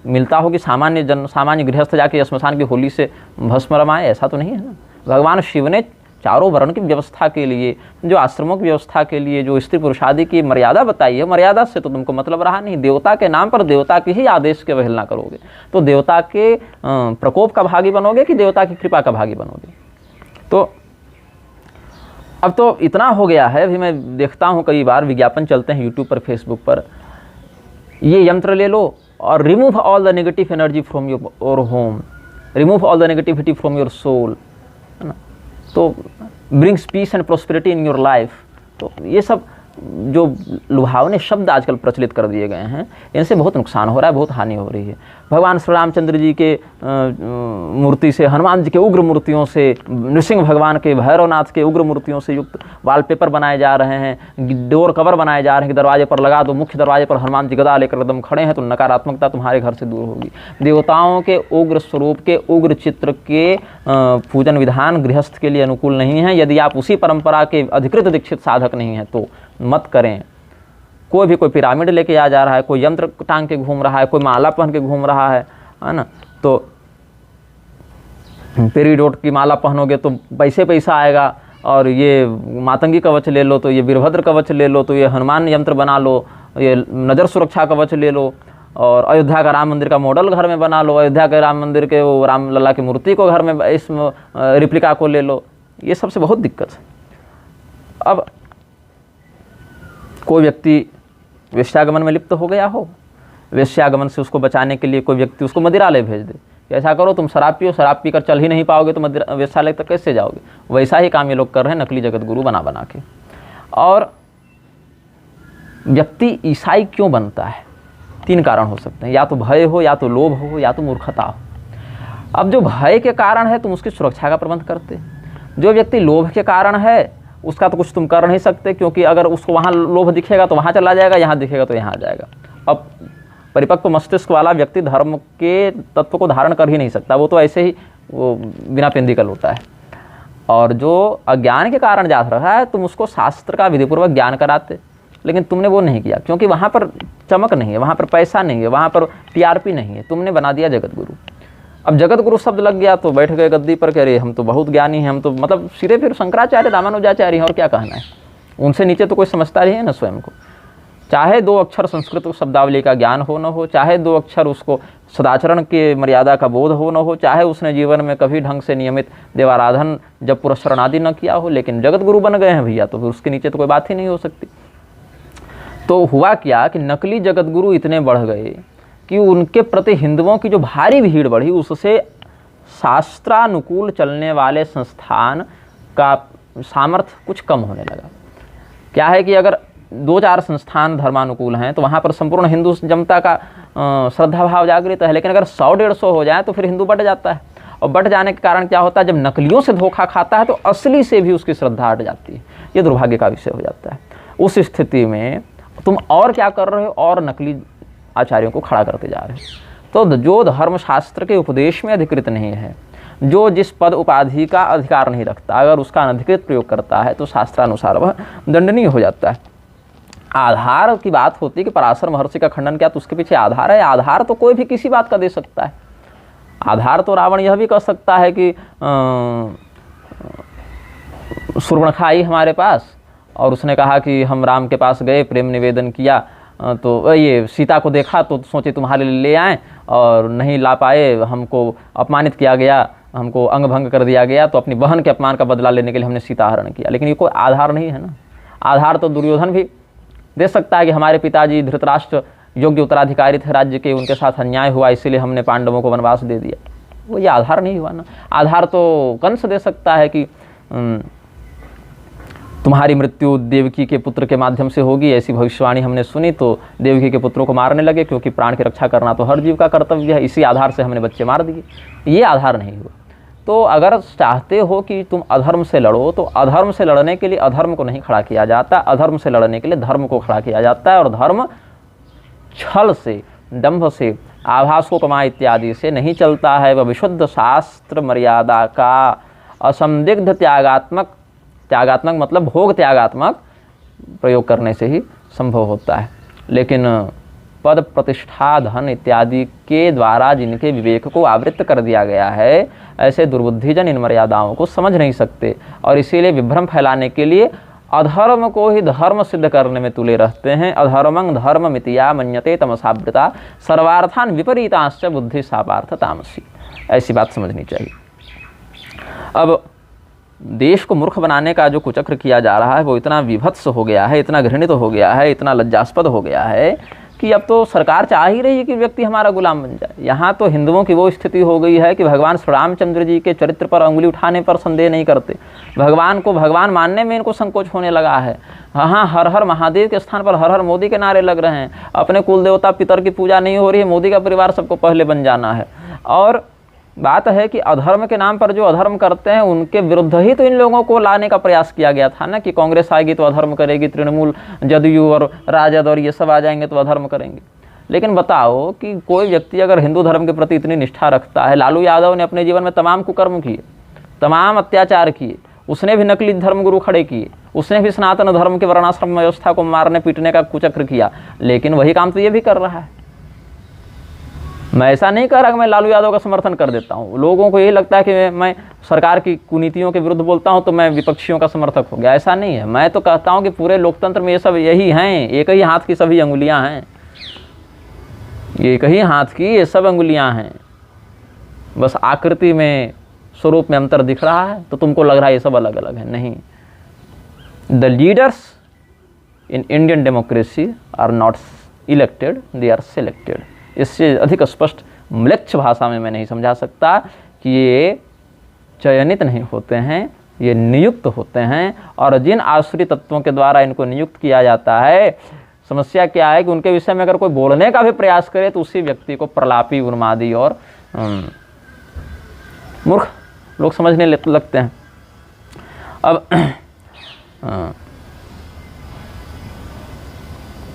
मिलता हो कि सामान्य गृहस्थ जाके श्मशान की होली से भस्म रमाए, ऐसा तो नहीं है ना। भगवान शिव ने चारों वर्ण की व्यवस्था के लिए, जो आश्रमों की व्यवस्था के लिए जो स्त्री पुरुष आदि की मर्यादा बताई है, मर्यादा से तो तुमको मतलब रहा नहीं। देवता के नाम पर देवता के ही आदेश के अवहेलना करोगे तो देवता के प्रकोप का भागी बनोगे कि देवता की कृपा का भागी बनोगे। तो अब तो इतना हो गया है, अभी मैं देखता हूँ कई बार विज्ञापन चलते हैं यूट्यूब पर, फेसबुक पर, ये यंत्र ले लो और remove all the negative energy from your home, remove all the negativity from your soul, है ना, तो brings peace and prosperity in your life. तो ये सब जो लुभावने शब्द आजकल प्रचलित कर दिए गए हैं, इनसे बहुत नुकसान हो रहा है, बहुत हानि हो रही है। भगवान श्री रामचंद्र जी के मूर्ति से, हनुमान जी के उग्र मूर्तियों से, नृसिंह भगवान के, भैरवनाथ के उग्र मूर्तियों से युक्त वॉलपेपर बनाए जा रहे हैं, डोर कवर बनाए जा रहे हैं कि दरवाजे पर लगा दो, मुख्य दरवाजे पर हनुमान जी गदा लेकर एकदम खड़े हैं तो नकारात्मकता तुम्हारे घर से दूर होगी। देवताओं के उग्र स्वरूप के, उग्र चित्र के पूजन विधान गृहस्थ के लिए अनुकूल नहीं है। यदि आप उसी परंपरा के अधिकृत दीक्षित साधक नहीं हैं तो मत करें। कोई भी कोई पिरामिड लेके आ जा रहा है, कोई यंत्र टांग के घूम रहा है, कोई माला पहन के घूम रहा है ना। तो पेरीडोट की माला पहनोगे तो पैसा आएगा, और ये मातंगी कवच ले लो तो ये वीरभद्र कवच ले लो, तो ये हनुमान यंत्र बना लो, ये नज़र सुरक्षा कवच ले लो, और अयोध्या का राम मंदिर का मॉडल घर में बना लो, अयोध्या के राम मंदिर के वो राम लला की मूर्ति को घर में इस रिप्लिका को ले लो। ये सबसे बहुत दिक्कत है। अब कोई व्यक्ति वेश्यागमन में लिप्त हो गया हो, वेश्यागमन से उसको बचाने के लिए कोई व्यक्ति उसको मदिरालय भेज दे कि ऐसा करो तुम शराब पियो, शराब पीकर चल ही नहीं पाओगे तो वेश्यालय तक कैसे जाओगे। वैसा ही काम ये लोग कर रहे हैं, नकली जगत गुरु बना के। और व्यक्ति ईसाई क्यों बनता है? 3 कारण हो सकते हैं, या तो भय हो, या तो लोभ हो, या तो मूर्खता हो। अब जो भय के कारण है तुम उसकी सुरक्षा का प्रबंध करते, जो व्यक्ति लोभ के कारण है उसका तो कुछ तुम कर नहीं सकते, क्योंकि अगर उसको वहाँ लोभ दिखेगा तो वहाँ चला जाएगा, यहाँ दिखेगा तो यहाँ आ जाएगा। अब परिपक्व मस्तिष्क वाला व्यक्ति धर्म के तत्व को धारण कर ही नहीं सकता, वो तो ऐसे ही वो बिना पेंदी का लोटा है। और जो अज्ञान के कारण जा रहा है तुम उसको शास्त्र का विधिपूर्वक ज्ञान कराते, लेकिन तुमने वो नहीं किया, क्योंकि वहाँ पर चमक नहीं है, वहाँ पर पैसा नहीं है, वहाँ पर टीआरपी नहीं है, तुमने बना दिया जगत गुरु। अब जगत गुरु शब्द लग गया तो बैठ गए गद्दी पर, कह रहे हम तो बहुत ज्ञानी हैं, हम तो मतलब सिरे फिर शंकराचार्य रामानुजाचार्य हैं, और क्या कहना है। उनसे नीचे तो कोई समझता ही है ना स्वयं को। चाहे 2 अक्षर संस्कृत शब्दावली का ज्ञान हो न हो, चाहे 2 अक्षर उसको सदाचरण के मर्यादा का बोध हो न हो, चाहे उसने जीवन में कभी ढंग से नियमित देवाराधन जब पुरस्कार आदि न किया हो, लेकिन जगत गुरु बन गए हैं भैया, तो फिर उसके नीचे तो कोई बात ही नहीं हो सकती। तो हुआ क्या कि नकली जगत गुरु इतने बढ़ गए कि उनके प्रति हिंदुओं की जो भारी भीड़ बढ़ी, उससे शास्त्रानुकूल चलने वाले संस्थान का सामर्थ्य कुछ कम होने लगा। क्या है कि अगर 2-4 संस्थान धर्मानुकूल हैं तो वहाँ पर संपूर्ण हिंदू जनता का श्रद्धा भाव जागृत है, लेकिन अगर 100-150 हो जाए तो फिर हिंदू बट जाता है। और बट जाने के कारण क्या होता है, जब नकलियों से धोखा खाता है तो असली से भी उसकी श्रद्धा हट जाती है। ये दुर्भाग्य का विषय हो जाता है। उस स्थिति में तुम और क्या कर रहे हो, और नकली आचार्यों को खड़ा करते जा रहे हो। तो जो धर्मशास्त्र के उपदेश में अधिकृत नहीं है, जो जिस पद उपाधि का अधिकार नहीं रखता, अगर उसका अनधिकृत प्रयोग करता है तो शास्त्रानुसार वह दंडनीय हो जाता है। आधार की बात होती है कि पराशर महर्षि का खंडन किया तो उसके पीछे आधार है। आधार तो कोई भी किसी बात का दे सकता है। आधार तो रावण यह भी कह सकता है कि सूर्पणखा आई हमारे पास और उसने कहा कि हम राम के पास गए, प्रेम निवेदन किया, तो ये सीता को देखा तो सोचे तुम्हारे लिए ले आएँ, और नहीं ला पाए, हमको अपमानित किया गया, हमको अंग भंग कर दिया गया, तो अपनी बहन के अपमान का बदला लेने के लिए हमने सीता हरण किया। लेकिन ये कोई आधार नहीं है ना। आधार तो दुर्योधन भी दे सकता है कि हमारे पिताजी धृतराष्ट्र योग्य उत्तराधिकारी थे राज्य के, उनके साथ अन्याय हुआ इसीलिए हमने पांडवों को वनवास दे दिया। वो ये आधार नहीं हुआ ना। आधार तो कंस दे सकता है कि तुम्हारी मृत्यु देवकी के पुत्र के माध्यम से होगी, ऐसी भविष्यवाणी हमने सुनी, तो देवकी के पुत्रों को मारने लगे, क्योंकि प्राण की रक्षा करना तो हर जीव का कर्तव्य है। इसी आधार से हमने बच्चे मार दिए। ये आधार नहीं हुआ। तो अगर चाहते हो कि तुम अधर्म से लड़ो, तो अधर्म से लड़ने के लिए अधर्म को नहीं खड़ा किया जाता, अधर्म से लड़ने के लिए धर्म को खड़ा किया जाता है। और धर्म छल से, दंभ से, आभास को कमाए इत्यादि से नहीं चलता है। वह विशुद्ध शास्त्र मर्यादा का असंदिग्ध त्यागात्मक मतलब भोग त्यागात्मक प्रयोग करने से ही संभव होता है। लेकिन पद, प्रतिष्ठा, धन इत्यादि के द्वारा जिनके विवेक को आवृत्त कर दिया गया है, ऐसे दुर्बुद्धिजन इन मर्यादाओं को समझ नहीं सकते, और इसीलिए विभ्रम फैलाने के लिए अधर्म को ही धर्म सिद्ध करने में तुले रहते हैं। अधर्मं धर्म मितिया मन्यते तमसावृता सर्वार्थान विपरीतांश्च बुद्धि सापार्थ तामसी। ऐसी बात समझनी चाहिए। अब देश को मूर्ख बनाने का जो कुचक्र किया जा रहा है वो इतना विभत्स हो गया है, इतना घृणित हो गया है, इतना लज्जास्पद हो गया है कि अब तो सरकार चाह ही रही है कि व्यक्ति हमारा गुलाम बन जाए। यहाँ तो हिंदुओं की वो स्थिति हो गई है कि भगवान श्री रामचंद्र जी के चरित्र पर अंगुली उठाने पर संदेह नहीं करते, भगवान को भगवान मानने में इनको संकोच होने लगा है। हाँ, हर हर महादेव के स्थान पर हर हर मोदी के नारे लग रहे हैं। अपने कुल देवता पितर की पूजा नहीं हो रही है, मोदी का परिवार सबको पहले बन जाना है। और बात है कि अधर्म के नाम पर जो अधर्म करते हैं उनके विरुद्ध ही तो इन लोगों को लाने का प्रयास किया गया था ना, कि कांग्रेस आएगी तो अधर्म करेगी, तृणमूल, जदयू और राजद और ये सब आ जाएंगे तो अधर्म करेंगे। लेकिन बताओ कि कोई व्यक्ति अगर हिंदू धर्म के प्रति इतनी निष्ठा रखता है, लालू यादव ने अपने जीवन में तमाम कुकर्म किए, तमाम अत्याचार किए, उसने भी नकली धर्मगुरु खड़े किए, उसने भी सनातन धर्म के वर्णाश्रम व्यवस्था को मारने पीटने का कुचक्र किया, लेकिन वही काम तो ये भी कर रहा है। मैं ऐसा नहीं कह रहा कि मैं लालू यादव का समर्थन कर देता हूँ। लोगों को यही लगता है कि मैं सरकार की कुनीतियों के विरुद्ध बोलता हूँ तो मैं विपक्षियों का समर्थक हो गया। ऐसा नहीं है। मैं तो कहता हूँ कि पूरे लोकतंत्र में ये सब यही हैं, एक ही हाथ की सभी अंगुलियाँ हैं, एक ही हाथ की ये सब अंगुलियाँ हैं, बस आकृति में स्वरूप में अंतर दिख रहा है तो तुमको लग रहा है ये सब अलग अलग है। नहीं, the leaders in Indian democracy are not elected, they are selected. इससे अधिक स्पष्ट म्लेच्छ भाषा में मैं नहीं समझा सकता कि ये चयनित नहीं होते हैं, ये नियुक्त होते हैं। और जिन आसुरी तत्वों के द्वारा इनको नियुक्त किया जाता है, समस्या क्या है कि उनके विषय में अगर कोई बोलने का भी प्रयास करे तो उसी व्यक्ति को प्रलापी, उन्मादी और मूर्ख लोग समझने लगते हैं। अब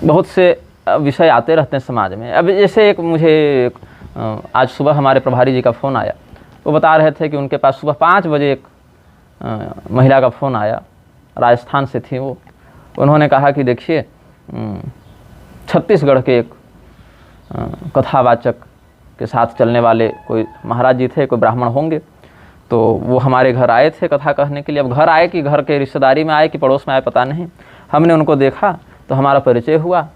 बहुत से विषय आते रहते हैं समाज में। अब जैसे एक मुझे आज सुबह हमारे प्रभारी जी का फ़ोन आया, वो बता रहे थे कि उनके पास सुबह 5 बजे एक महिला का फ़ोन आया, राजस्थान से थी वो। उन्होंने कहा कि देखिए छत्तीसगढ़ के एक कथावाचक के साथ चलने वाले कोई महाराज जी थे, कोई ब्राह्मण होंगे, तो वो हमारे घर आए थे कथा कहने के लिए। अब घर आए कि घर के रिश्तेदारी में आए कि पड़ोस में आए पता नहीं, हमने उनको देखा तो हमारा परिचय हुआ,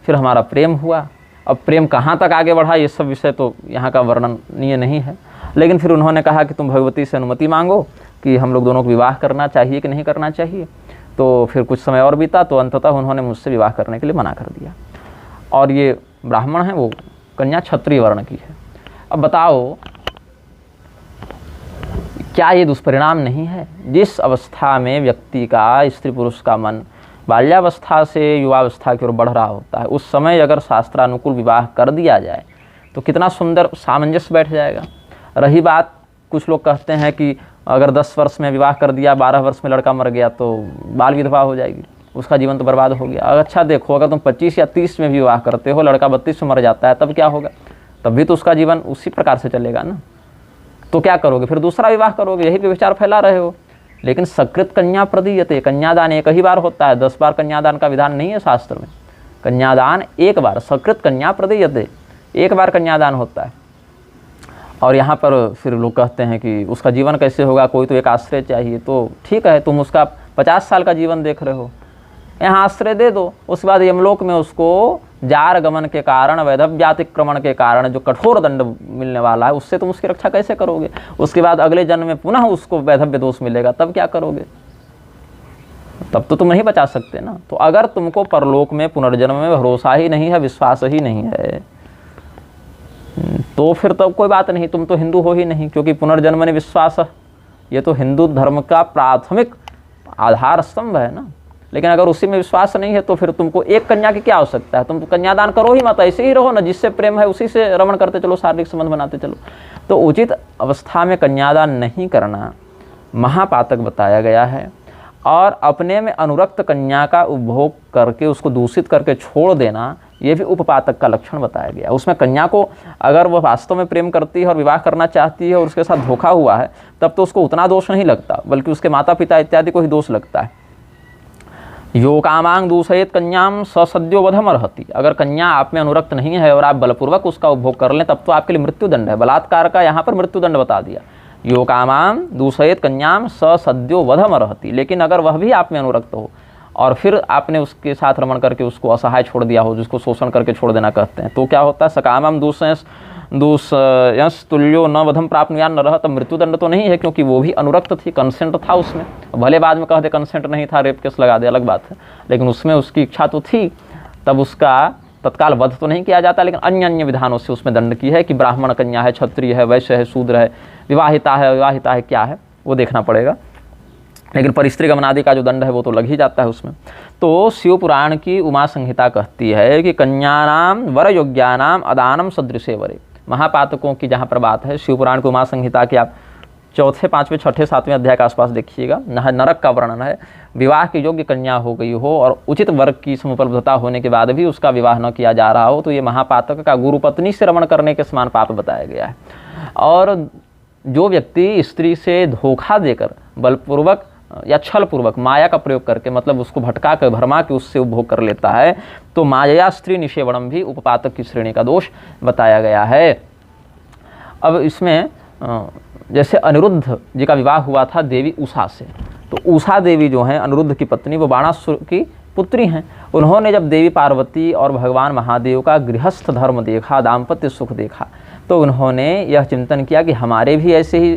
फिर हमारा प्रेम हुआ। अब प्रेम कहाँ तक आगे बढ़ा ये सब विषय तो यहाँ का वर्णनीय नहीं है, लेकिन फिर उन्होंने कहा कि तुम भगवती से अनुमति मांगो कि हम लोग दोनों को विवाह करना चाहिए कि नहीं करना चाहिए। तो फिर कुछ समय और बीता तो अंततः उन्होंने मुझसे विवाह करने के लिए मना कर दिया। और ये ब्राह्मण है, वो कन्या क्षत्रिय वर्ण की है। अब बताओ क्या ये दुष्परिणाम नहीं है? जिस अवस्था में व्यक्ति का, स्त्री पुरुष का मन बाल्यावस्था से युवावस्था की ओर बढ़ रहा होता है, उस समय अगर शास्त्रानुकूल विवाह कर दिया जाए तो कितना सुंदर सामंजस्य बैठ जाएगा। रही बात, कुछ लोग कहते हैं कि अगर 10 वर्ष में विवाह कर दिया, 12 वर्ष में लड़का मर गया तो बाल विधवा हो जाएगी, उसका जीवन तो बर्बाद हो गया। अच्छा देखो, अगर तुम 25 या 30 में भी विवाह करते हो, लड़का 32 में मर जाता है, तब क्या होगा? तब भी तो उसका जीवन उसी प्रकार से चलेगा ना। तो क्या करोगे? फिर दूसरा विवाह करोगे, यही पे विचार फैला रहे हो। लेकिन सकृत कन्या प्रदीयते, कन्यादान एक ही बार होता है, 10 बार कन्यादान का विधान नहीं है शास्त्र में। कन्यादान एक बार, सकृत कन्या प्रदीयते, एक बार कन्यादान होता है। और यहाँ पर फिर लोग कहते हैं कि उसका जीवन कैसे होगा, कोई तो एक आश्रय चाहिए। तो ठीक है, तुम उसका 50 साल का जीवन देख रहे हो, यहाँ आश्रय दे दो। उसके बाद यमलोक में उसको जार गमन के कारण, वैधव्यातिक्रमण के कारण जो कठोर दंड मिलने वाला है, उससे तुम उसकी रक्षा कैसे करोगे? उसके बाद अगले जन्म में पुनः उसको वैधव्य दोष मिलेगा, तब क्या करोगे? तब तो तुम नहीं बचा सकते ना। तो अगर तुमको परलोक में, पुनर्जन्म में भरोसा ही नहीं है, विश्वास ही नहीं है, तो फिर तब कोई बात नहीं, तुम तो हिंदू हो ही नहीं, क्योंकि पुनर्जन्म में विश्वास ये तो हिंदू धर्म का प्राथमिक आधार स्तंभ है ना। लेकिन अगर उसी में विश्वास नहीं है तो फिर तुमको एक कन्या की क्या आवश्यकता है? तुम कन्यादान करो ही मत, ऐसे ही रहो ना, जिससे प्रेम है उसी से रमण करते चलो, शारीरिक संबंध बनाते चलो। तो उचित अवस्था में कन्यादान नहीं करना महापातक बताया गया है। और अपने में अनुरक्त कन्या का उपभोग करके उसको दूषित करके छोड़ देना, ये भी उपपातक का लक्षण बताया गया। उसमें कन्या को अगर वह वास्तव में प्रेम करती है और विवाह करना चाहती है और उसके साथ धोखा हुआ है, तब तो उसको उतना दोष नहीं लगता, बल्कि उसके माता पिता इत्यादि को ही दोष लगता है। यो कामांग दूषयेत कन्याम ससद्यो वधम अर्हति। अगर कन्या आप में अनुरक्त नहीं है और आप बलपूर्वक उसका उपभोग कर लें, तब तो आपके लिए मृत्युदंड है। बलात्कार का यहाँ पर मृत्युदंड बता दिया। यो कामाम दूषयेत कन्याम ससद्यो वधम अर्हति। लेकिन अगर वह भी आप में अनुरक्त हो और फिर आपने उसके साथ रमण करके उसको असहाय छोड़ दिया हो, जिसको शोषण करके छोड़ देना कहते हैं, तो क्या होता है? सकामम दूषयंस तुल्यो न वधम प्राप्नुयान न रह। तब मृत्युदंड तो नहीं है, क्योंकि वो भी अनुरक्त थी, कंसेंट था उसमें। भले बाद में कह दे कंसेंट नहीं था, रेप केस लगा दे, अलग बात है, लेकिन उसमें उसकी इच्छा तो थी, तब उसका तत्काल वध तो नहीं किया जाता। लेकिन अन्य अन्य विधानों से उसमें दंड की है कि ब्राह्मण कन्या है, क्षत्रिय है, वैश्य है, शूद्र है, विवाहिता है, अविवाहिता है, क्या है वो देखना पड़ेगा। लेकिन परिस्त्री गमनादि का जो दंड है वो तो लग ही जाता है उसमें। तो शिव पुराण की उमा संहिता कहती है कि कन्यानाम वर योग्यानाम अदानम सदृशे वरे। महापातकों की जहाँ पर बात है, शिव पुराण की उमा संहिता की आप 4, 5, 6, 7वें अध्याय के आसपास देखिएगा, नरक का वर्णन है। विवाह की योग्य कन्या हो गई हो और उचित वर्ग की समुपलब्धता होने के बाद भी उसका विवाह न किया जा रहा हो, तो ये महापातक का गुरुपत्नी से रमण करने के समान पाप बताया गया है। और जो व्यक्ति स्त्री से धोखा देकर बलपूर्वक या छल पूर्वक माया का प्रयोग करके, मतलब उसको भटका कर भरमा के उससे उपभोग कर लेता है, तो माया स्त्री निषेवणम भी उपपातक की श्रेणी का दोष बताया गया है। अब इसमें जैसे अनिरुद्ध जी का विवाह हुआ था देवी उषा से, तो उषा देवी जो हैं अनिरुद्ध की पत्नी, वो बाणासुर की पुत्री हैं। उन्होंने जब देवी पार्वती और भगवान महादेव का गृहस्थ धर्म देखा, दाम्पत्य सुख देखा, तो उन्होंने यह चिंतन किया कि हमारे भी ऐसे ही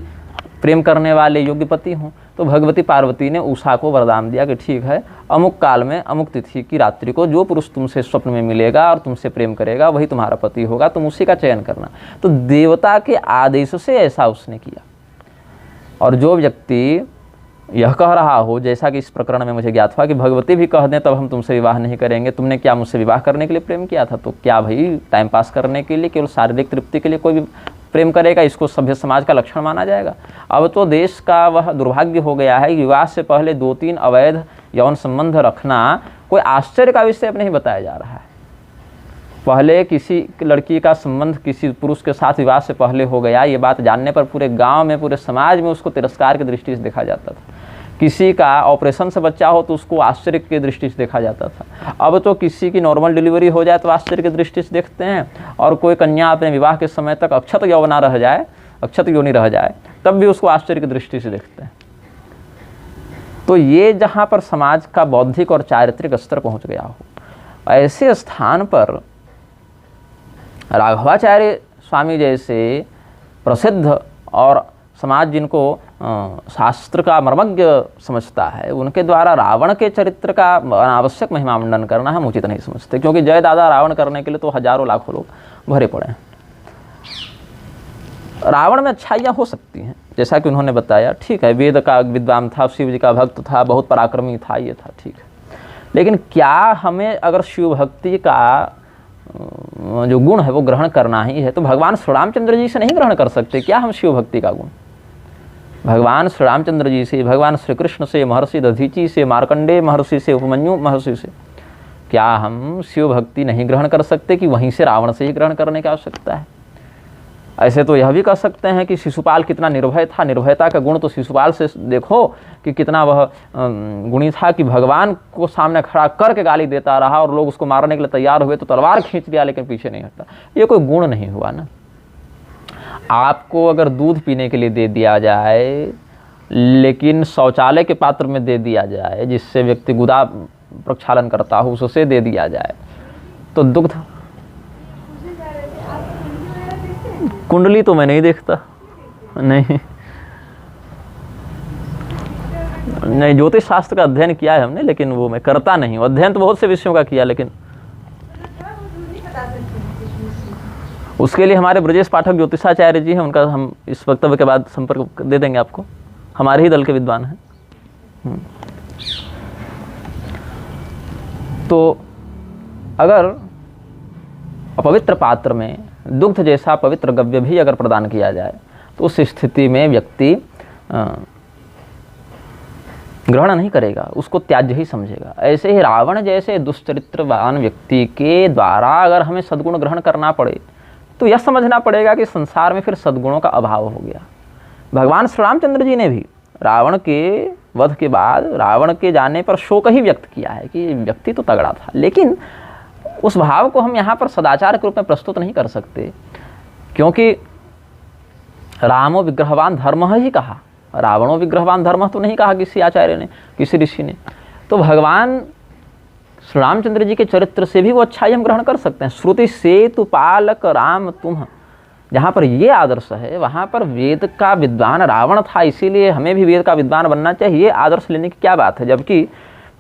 प्रेम करने वाले योग्य पति हों। तो भगवती पार्वती ने उषा को वरदान दिया कि ठीक है, अमुक काल में अमुक तिथि की रात्रि को जो पुरुष तुमसे स्वप्न में मिलेगा और तुमसे प्रेम करेगा वही तुम्हारा पति होगा, तुम उसी का चयन करना। तो देवता के आदेश से ऐसा उसने किया। और जो व्यक्ति यह कह रहा हो, जैसा कि इस प्रकरण में मुझे ज्ञात हुआ कि भगवती भी कह दें तब हम तुमसे विवाह नहीं करेंगे, तुमने क्या मुझसे विवाह करने के लिए प्रेम किया था? तो क्या भाई टाइम पास करने के लिए, केवल शारीरिक तृप्ति के लिए कोई भी प्रेम करेगा? इसको सभ्य समाज का लक्षण माना जाएगा? अब तो देश का वह दुर्भाग्य हो गया है कि विवाह से पहले 2-3 अवैध यौन संबंध रखना कोई आश्चर्य का विषय नहीं बताया जा रहा है। पहले किसी लड़की का संबंध किसी पुरुष के साथ विवाह से पहले हो गया, ये बात जानने पर पूरे गांव में, पूरे समाज में उसको तिरस्कार की दृष्टि से देखा जाता था। किसी का ऑपरेशन से बच्चा हो तो उसको आश्चर्य की दृष्टि से देखा जाता था। अब तो किसी की नॉर्मल डिलीवरी हो जाए तो आश्चर्य की दृष्टि से देखते हैं, और कोई कन्या अपने विवाह के समय तक अक्षत यौवना रह जाए, अक्षत योनि रह जाए, तब भी उसको आश्चर्य की दृष्टि से देखते हैं। तो ये जहाँ पर समाज का बौद्धिक और चारित्रिक स्तर पहुँच गया हो, ऐसे स्थान पर राघवाचार्य स्वामी जैसे प्रसिद्ध और समाज जिनको शास्त्र का मर्मज्ञ समझता है, उनके द्वारा रावण के चरित्र का अनावश्यक महिमा मंडन करना हम उचित नहीं समझते, क्योंकि जय दादा रावण करने के लिए तो हजारों लाखों लोग भरे पड़े हैं। रावण में अच्छाइयाँ हो सकती हैं, जैसा कि उन्होंने बताया, ठीक है, वेद का विद्वान था, शिव जी का भक्त था, बहुत पराक्रमी था, ये था, ठीक है। लेकिन क्या हमें अगर शिव भक्ति का जो गुण है वो ग्रहण करना ही है, तो भगवान श्री रामचंद्र जी से नहीं ग्रहण कर सकते क्या हम शिव भक्ति का गुण? भगवान श्री रामचंद्र जी से, भगवान श्री कृष्ण से, महर्षि दधीची से, मार्कंडेय महर्षि से, उपमन्यु महर्षि से क्या हम शिव भक्ति नहीं ग्रहण कर सकते कि वहीं से रावण से ही ग्रहण करने की आवश्यकता है? ऐसे तो यह भी कह सकते हैं कि शिशुपाल कितना निर्भय था। निर्भयता का गुण तो शिशुपाल से देखो कि कितना वह गुणी था कि भगवान को सामने खड़ा करके गाली देता रहा और लोग उसको मारने के लिए तैयार हुए तो तलवार खींच लिया लेकिन पीछे नहीं हटा। ये कोई गुण नहीं हुआ ना। आपको अगर दूध पीने के लिए दे दिया जाए लेकिन शौचालय के पात्र में दे दिया जाए, जिससे व्यक्ति गुदा प्रक्षालन करता हो उससे दे दिया जाए, तो दुग्ध कुंडली तो मैं नहीं देखता, नहीं ज्योतिष शास्त्र का अध्ययन किया है हमने, लेकिन वो मैं करता नहीं हूँ। अध्ययन तो बहुत से विषयों का किया, लेकिन उसके लिए हमारे ब्रजेश पाठक ज्योतिषाचार्य जी हैं, उनका हम इस वक्तव्य के बाद संपर्क दे देंगे आपको, हमारे ही दल के विद्वान हैं। तो अगर अपवित्र पात्र में दुग्ध जैसा पवित्र गव्य भी अगर प्रदान किया जाए तो उस स्थिति में व्यक्ति ग्रहण नहीं करेगा, उसको त्याज्य ही समझेगा। ऐसे ही रावण जैसे दुष्चरित्रवान व्यक्ति के द्वारा अगर हमें सद्गुण ग्रहण करना पड़े तो यह समझना पड़ेगा कि संसार में फिर सद्गुणों का अभाव हो गया। भगवान श्री रामचंद्र जी ने भी रावण के वध के बाद रावण के जाने पर शोक ही व्यक्त किया है कि व्यक्ति तो तगड़ा था, लेकिन उस भाव को हम यहाँ पर सदाचार के रूप में प्रस्तुत नहीं कर सकते, क्योंकि रामो विग्रहवान धर्म ही कहा, रावणों विग्रहवान धर्म तो नहीं कहा किसी आचार्य ने, किसी ऋषि ने। तो भगवान श्री रामचंद्र जी के चरित्र से भी वो अच्छाई हम ग्रहण कर सकते हैं। श्रुति सेतु पालक राम तुम, जहाँ पर ये आदर्श है वहाँ पर वेद का विद्वान रावण था, इसीलिए हमें भी वेद का विद्वान बनना चाहिए। आदर्श लेने की क्या बात है, जबकि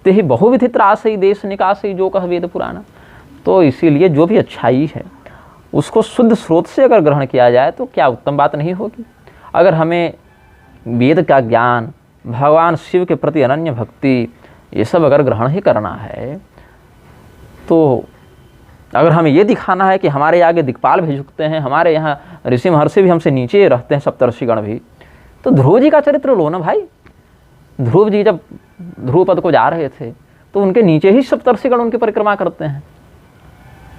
ते ही बहुविधि त्रासई देश निकासई जो कह वेद पुराना। तो इसीलिए जो भी अच्छाई है उसको शुद्ध स्रोत से अगर ग्रहण किया जाए तो क्या उत्तम बात नहीं होगी। अगर हमें वेद का ज्ञान, भगवान शिव के प्रति अनन्य भक्ति, ये सब अगर ग्रहण ही करना है, तो अगर हमें ये दिखाना है कि हमारे आगे दिक्पाल भी झुकते हैं, हमारे यहाँ ऋषि महर्षि भी हमसे नीचे रहते हैं, सप्तर्षिगण भी, तो ध्रुव जी का चरित्र लो ना भाई। ध्रुव जी जब ध्रुव पद को जा रहे थे तो उनके नीचे ही सप्तर्षिगण उनकी परिक्रमा करते हैं।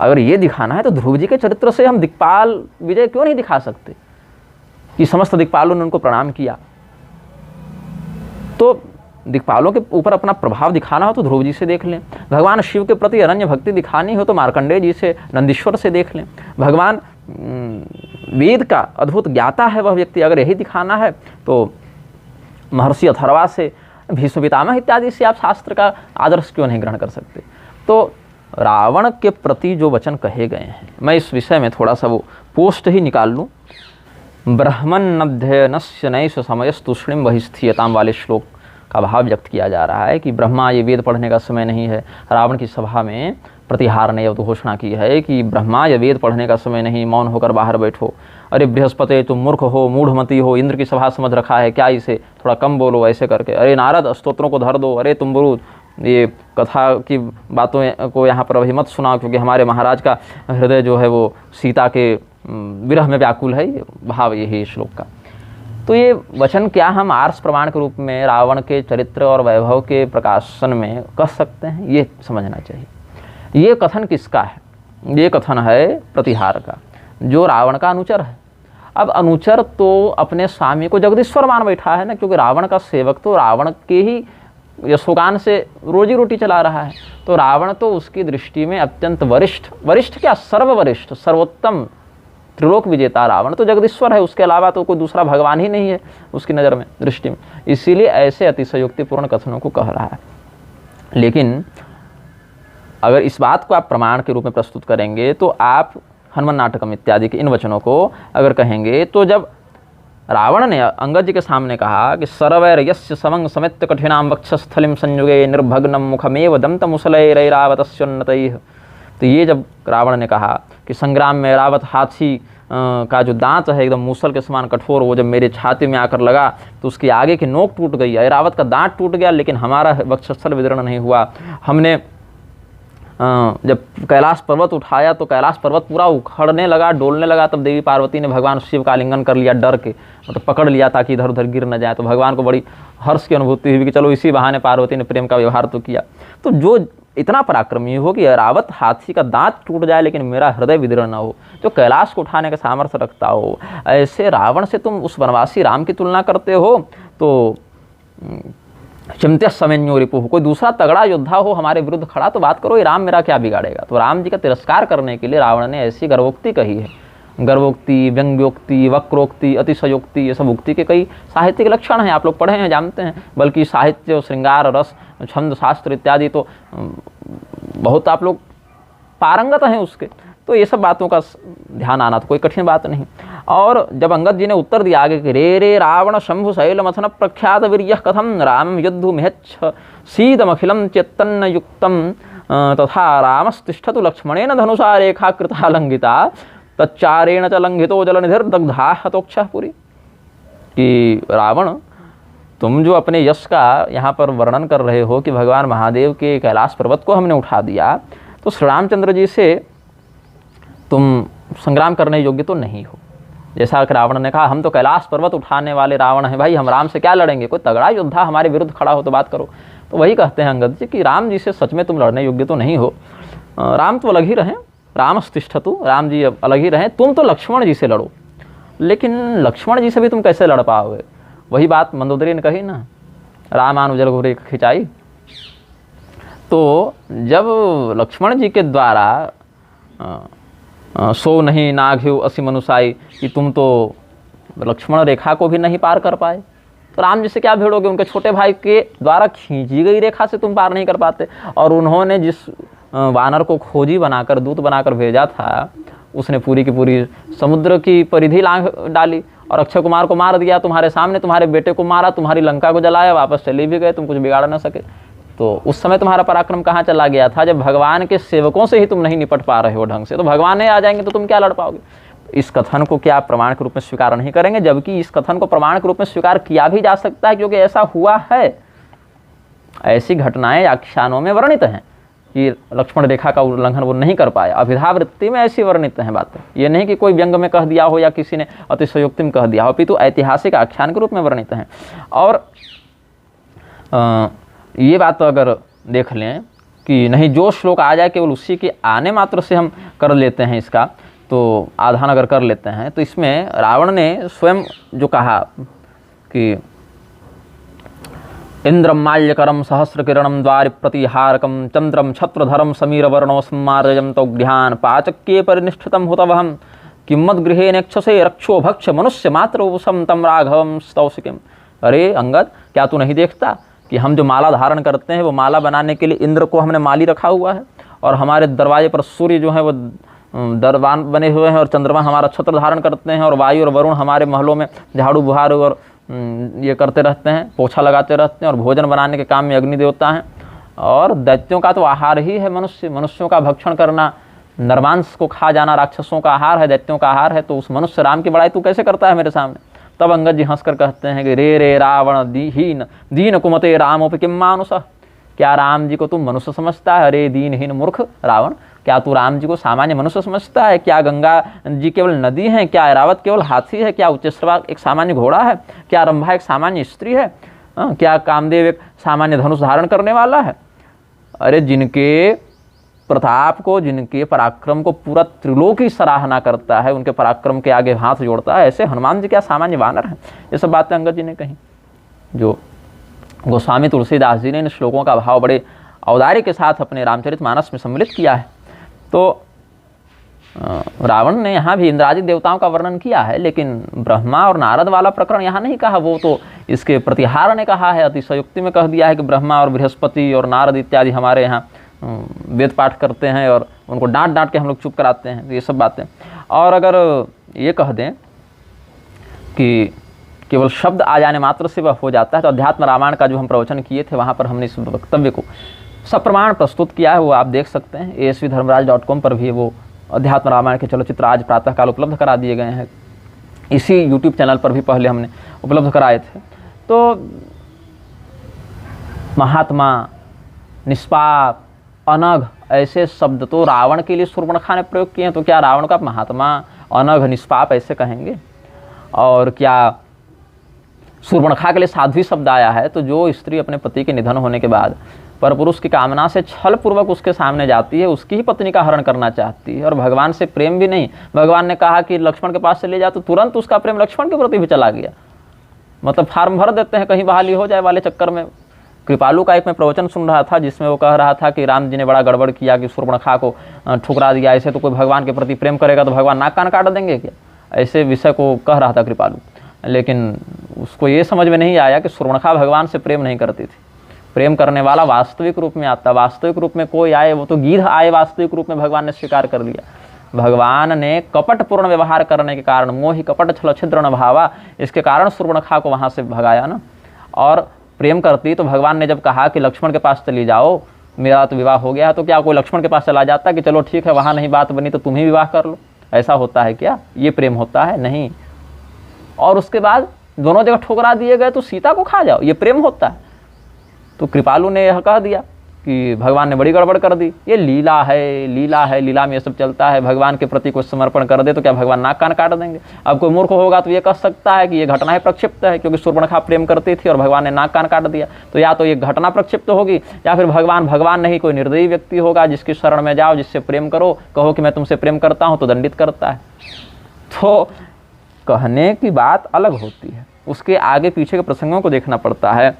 अगर ये दिखाना है तो ध्रुव जी के चरित्र से हम दिक्पाल विजय क्यों नहीं दिखा सकते कि समस्त दिक्पालों ने उनको प्रणाम किया। तो दिक्पालों के ऊपर अपना प्रभाव दिखाना हो तो ध्रुव जी से देख लें, भगवान शिव के प्रति अनन्य भक्ति दिखानी हो तो मार्कंडेय जी से, नंदीश्वर से देख लें, भगवान वेद का अद्भुत ज्ञाता है वह व्यक्ति, अगर यही दिखाना है तो महर्षि अथर्वा से, भीष्म पितामह इत्यादि से आप शास्त्र का आदर्श क्यों नहीं ग्रहण कर सकते। तो रावण के प्रति जो वचन कहे गए हैं, मैं इस विषय में थोड़ा सा वो पोस्ट ही निकाल लूँ। ब्रह्मन्नध्ययनस्य नैष समयस्तुष्णिम बहिस्थीयताम वाले श्लोक का भाव व्यक्त किया जा रहा है कि ब्रह्मा ये वेद पढ़ने का समय नहीं है। रावण की सभा में प्रतिहार ने तो घोषणा की है कि ब्रह्मा ये वेद पढ़ने का समय नहीं, मौन होकर बाहर बैठो। अरे बृहस्पति तुम मूर्ख हो, मूढ़मती हो, इंद्र की सभा समझ रखा है क्या, इसे थोड़ा कम बोलो ऐसे करके। अरे नारद स्तोत्रों को धर दो, अरे तुम बुरुद ये कथा की बातों को यहाँ पर अभी मत सुनाओ, क्योंकि हमारे महाराज का हृदय जो है वो सीता के विरह में व्याकुल है। ये भाव यही श्लोक का। तो ये वचन क्या हम आर्ष प्रमाण के रूप में रावण के चरित्र और वैभव के प्रकाशन में कह सकते हैं, ये समझना चाहिए। ये कथन किसका है? ये कथन है प्रतिहार का, जो रावण का अनुचर है। अब अनुचर तो अपने स्वामी को जगदीश्वर मान बैठा है ना, क्योंकि रावण का सेवक तो रावण के ही यशोगान से रोजी रोटी चला रहा है। तो रावण तो उसकी दृष्टि में अत्यंत वरिष्ठ क्या, सर्ववरिष्ठ, सर्वोत्तम, त्रिलोक विजेता रावण तो जगदीश्वर है, उसके अलावा तो कोई दूसरा भगवान ही नहीं है उसकी नज़र में, दृष्टि में। इसीलिए ऐसे अतिशयोक्तिपूर्ण कथनों को कह रहा है। लेकिन अगर इस बात को आप प्रमाण के रूप में प्रस्तुत करेंगे तो आप हनुमान नाटकम इत्यादि के इन वचनों को अगर कहेंगे, तो जब रावण ने अंगद जी के सामने कहा कि सर्वैर्यस्य समंग समित्य कठिनाम वक्षस्थलिम संयुगे निर्भग्नम मुखमेव दंत मुसलैरैरावतस्योन्नतैः, तो ये जब रावण ने कहा कि संग्राम में रावत हाथी का जो दांत है एकदम मूसल के समान कठोर, वो जब मेरे छाती में आकर लगा तो उसकी आगे की नोक टूट गई, ऐरावत का दांत टूट गया, लेकिन हमारा वक्षस्थल विदीर्ण नहीं हुआ। हमने जब कैलाश पर्वत उठाया तो कैलाश पर्वत पूरा उखड़ने लगा, डोलने लगा, तब देवी पार्वती ने भगवान शिव का आलिंगन कर लिया, डर के मतलब पकड़ लिया ताकि इधर उधर गिर न जाए। तो भगवान को बड़ी हर्ष की अनुभूति हुई कि चलो इसी बहाने पार्वती ने प्रेम का व्यवहार तो किया। तो जो इतना पराक्रमी हो कि ऐरावत हाथी का दांत टूट जाए लेकिन मेरा हृदय विदीर्ण न हो, जो कैलाश को उठाने का सामर्थ्य रखता हो, ऐसे रावण से तुम उस वनवासी राम की तुलना करते हो। तो चिमत्य समेन्यो रिपुः, कोई दूसरा तगड़ा योद्धा हो हमारे विरुद्ध खड़ा तो बात करो, ये राम मेरा क्या बिगाड़ेगा। तो राम जी का तिरस्कार करने के लिए रावण ने ऐसी गर्वोक्ति कही है। गर्वोक्ति, व्यंग्योक्ति, वक्रोक्ति, अतिशयोक्ति, ये सब उक्ति के कई साहित्य के लक्षण हैं, आप लोग पढ़े हैं, जानते हैं। बल्कि साहित्य, श्रृंगार, रस, छंद, शास्त्र इत्यादि तो बहुत आप लोग पारंगत हैं उसके। तो ये सब बातों का ध्यान आना तो कोई कठिन बात नहीं। और जब अंगद जी ने उत्तर दिया आगे कि रे रावण शंभु शैलमथन प्रख्यात वीर्यः कथम रामं यद्धु मिहच्छ शीतमखिलं चेत्तन्न युक्तं तथा रामस्तिष्ठतु लक्ष्मणेन धनुषा रेखा कृता लंघिता तच्चारेण च लंघितो जलनिधिर्दग्धा हतोक्षः पुरी। कि रावण, तुम जो अपने यश का यहाँ पर वर्णन कर रहे हो कि भगवान महादेव के कैलाश पर्वत को हमने उठा दिया, तो श्री रामचंद्र जी से तुम संग्राम करने योग्य तो नहीं हो। जैसा कि रावण ने कहा, हम तो कैलाश पर्वत उठाने वाले रावण हैं भाई, हम राम से क्या लड़ेंगे, कोई तगड़ा योद्धा हमारे विरुद्ध खड़ा हो तो बात करो। तो वही कहते हैं अंगद जी कि राम जी से सच में तुम लड़ने योग्य तो नहीं हो। राम तो अलग ही रहें, रामस्तिष्ठतु, राम जी अलग ही रहें, तुम तो लक्ष्मण जी से लड़ो। लेकिन लक्ष्मण जी से भी तुम कैसे लड़ पाओगे? वही बात मंदोदरी ने कही ना, रामानुजल घोरे खिंचाई। तो जब लक्ष्मण जी के द्वारा सो नहीं नाघ्यो असी मनुसाई, कि तुम तो लक्ष्मण रेखा को भी नहीं पार कर पाए, तो राम जी से क्या भिड़ोगे? उनके छोटे भाई के द्वारा खींची गई रेखा से तुम पार नहीं कर पाते। और उन्होंने जिस वानर को खोजी बनाकर, दूत बनाकर भेजा था, उसने पूरी की पूरी समुद्र की परिधि लांघ डाली और अक्षय कुमार को मार दिया तुम्हारे सामने, तुम्हारे बेटे को मारा, तुम्हारी लंका को जलाया, वापस चले भी गए, तुम कुछ बिगाड़ न सके। तो उस समय तुम्हारा पराक्रम कहाँ चला गया था? जब भगवान के सेवकों से ही तुम नहीं निपट पा रहे हो ढंग से, तो भगवान ही आ जाएंगे तो तुम क्या लड़ पाओगे? इस कथन को क्या प्रमाण के रूप में स्वीकार नहीं करेंगे? जबकि इस कथन को प्रमाण के रूप में स्वीकार किया भी जा सकता है, क्योंकि ऐसा हुआ है। ऐसी घटनाएं आख्यानों में वर्णित हैं कि लक्ष्मण रेखा का उल्लंघन वो नहीं कर पाया। अभिधावृत्ति में ऐसी वर्णित हैं बातें, ये नहीं कि कोई व्यंग में कह दिया हो या किसी ने अतिशयोक्ति में कह दिया हो, अपितु ऐतिहासिक आख्यान के रूप में वर्णित हैं। और ये बात तो अगर देख लें कि नहीं, जो श्लोक आ जाए केवल उसी के आने मात्र से हम कर लेते हैं इसका, तो आधान अगर कर लेते हैं, तो इसमें रावण ने स्वयं जो कहा कि इंद्रम माल्यकरम सहस्रकिरणम द्वारि प्रतिहारकम चंद्रम छत्रधरम समीरवर्णो सम्मार्जयम तो ज्ञान पाचक्ये परिनिष्ठितम हुतवहम किम्मद्गृहे नेक्षसे रक्षो भक्ष मनुष्य मात्र उपसम तम राघवम स्तौसिकम। अरे अंगद, क्या तू नहीं देखता कि हम जो माला धारण करते हैं वो माला बनाने के लिए इंद्र को हमने माली रखा हुआ है, और हमारे दरवाजे पर सूर्य जो है वो दरबान बने हुए हैं, और चंद्रमा हमारा छत्र धारण करते हैं, और वायु और वरुण हमारे महलों में झाड़ू बुहार और ये करते रहते हैं, पोछा लगाते रहते हैं, और भोजन बनाने के काम में अग्नि देवता हैं। और दैत्यों का तो आहार ही है मनुष्य, मनुष्यों का भक्षण करना, नरमांस को खा जाना राक्षसों का आहार है, दैत्यों का आहार है। तो उस मनुष्य राम की बड़ाई तू कैसे करता है मेरे सामने? तब अंगद जी हंसकर कहते हैं कि रे रे रावण दीन कुमते रामोपि किम मानुष। क्या राम जी को तुम मनुष्य समझता है? अरे दीनहीन मूर्ख रावण, क्या तू राम जी को सामान्य मनुष्य समझता है? क्या गंगा जी केवल नदी है? क्या ऐरावत केवल हाथी है? क्या उच्चश्रवा एक सामान्य घोड़ा है? क्या रंभा एक सामान्य स्त्री है? क्या कामदेव एक सामान्य धनुष धारण करने वाला है? अरे जिनके प्रताप को, जिनके पराक्रम को पूरा त्रिलोक ही सराहना करता है, उनके पराक्रम के आगे हाथ जोड़ता है, ऐसे हनुमान जी क्या सामान्य वानर हैं? ये सब बातें अंगद जी ने कही, जो गोस्वामी तुलसीदास जी ने इन श्लोकों का भाव बड़े औदार्य के साथ अपने रामचरितमानस में सम्मिलित किया है। तो रावण ने यहाँ भी इंद्रादि देवताओं का वर्णन किया है, लेकिन ब्रह्मा और नारद वाला प्रकरण यहाँ नहीं कहा, वो तो इसके प्रतिहार ने कहा है, अतिशयोक्ति में कह दिया है कि ब्रह्मा और बृहस्पति और नारद इत्यादि हमारे यहाँ वेद पाठ करते हैं और उनको डांट डांट के हम लोग चुप कराते हैं, ये सब बातें। और अगर ये कह दें कि केवल शब्द आ जाने मात्र से वह हो जाता है, तो अध्यात्म रामायण का जो हम प्रवचन किए थे वहाँ पर हमने इस वक्तव्य को सप्रमाण प्रस्तुत किया है, वो आप देख सकते हैं। asvdharmaraj.com पर भी वो अध्यात्म रामायण के चलचित्र आज प्रातःकाल उपलब्ध करा दिए गए हैं। इसी यूट्यूब चैनल पर भी पहले हमने उपलब्ध कराए थे। तो महात्मा, निष्पाप, अनघ ऐसे शब्द तो रावण के लिए शूर्पणखा ने प्रयोग किए हैं, तो क्या रावण को आप महात्मा, अनघ, निष्पाप ऐसे कहेंगे? और क्या शूर्पणखा के लिए साध्वी शब्द आया है? तो जो स्त्री अपने पति के निधन होने के बाद परपुरुष की कामना से छल पूर्वक उसके सामने जाती है, उसकी ही पत्नी का हरण करना चाहती है, और भगवान से प्रेम भी नहीं, भगवान ने कहा कि लक्ष्मण के पास से ले जा, तो तुरंत उसका प्रेम लक्ष्मण के प्रति भी चला गया। मतलब फार्म भर देते हैं कहीं बहाली हो जाए वाले चक्कर में। कृपालु का एक मैं प्रवचन सुन रहा था जिसमें वो कह रहा था कि राम जी ने बड़ा गड़बड़ किया कि शूर्पणखा को ठुकरा दिया, ऐसे तो कोई भगवान के प्रति प्रेम करेगा तो भगवान नाक कान काट देंगे क्या? ऐसे विषय को कह रहा था कृपालु, लेकिन उसको ये समझ में नहीं आया कि शूर्पणखा भगवान से प्रेम नहीं करती थी। प्रेम करने वाला वास्तविक रूप में आता, वास्तविक रूप में कोई आए, वो तो गिद्ध आए वास्तविक रूप में, भगवान ने स्वीकार कर लिया। भगवान ने कपटपूर्ण व्यवहार करने के कारण, मोहि कपट छल छिद्र न भावा, इसके कारण शूर्पणखा को वहाँ से भगाया ना। और प्रेम करती तो भगवान ने जब कहा कि लक्ष्मण के पास चली जाओ, मेरा तो विवाह हो गया है, तो क्या कोई लक्ष्मण के पास चला जाता कि चलो ठीक है वहाँ नहीं बात बनी तो तुम ही विवाह कर लो? ऐसा होता है क्या? ये प्रेम होता है? नहीं। और उसके बाद दोनों जगह ठुकरा दिए गए तो सीता को खा जाओ, ये प्रेम होता है? तो कृपालु ने यह कह दिया कि भगवान ने बड़ी गड़बड़ कर दी, ये लीला है, लीला है, लीला में ये सब चलता है। भगवान के प्रति कोई समर्पण कर दे तो क्या भगवान नाक कान काट देंगे? अब कोई मूर्ख होगा तो ये कह सकता है कि ये घटना है प्रक्षिप्त है, क्योंकि शूर्पणखा प्रेम करती थी और भगवान ने नाक कान काट दिया। तो या तो ये घटना प्रक्षिप्त होगी, या फिर भगवान नहीं, कोई निर्दयी व्यक्ति होगा जिसकी शरण में जाओ, जिससे प्रेम करो, कहो कि मैं तुमसे प्रेम करता हूँ, तो दंडित करता है। तो कहने की बात अलग होती है, उसके आगे पीछे के प्रसंगों को देखना पड़ता है।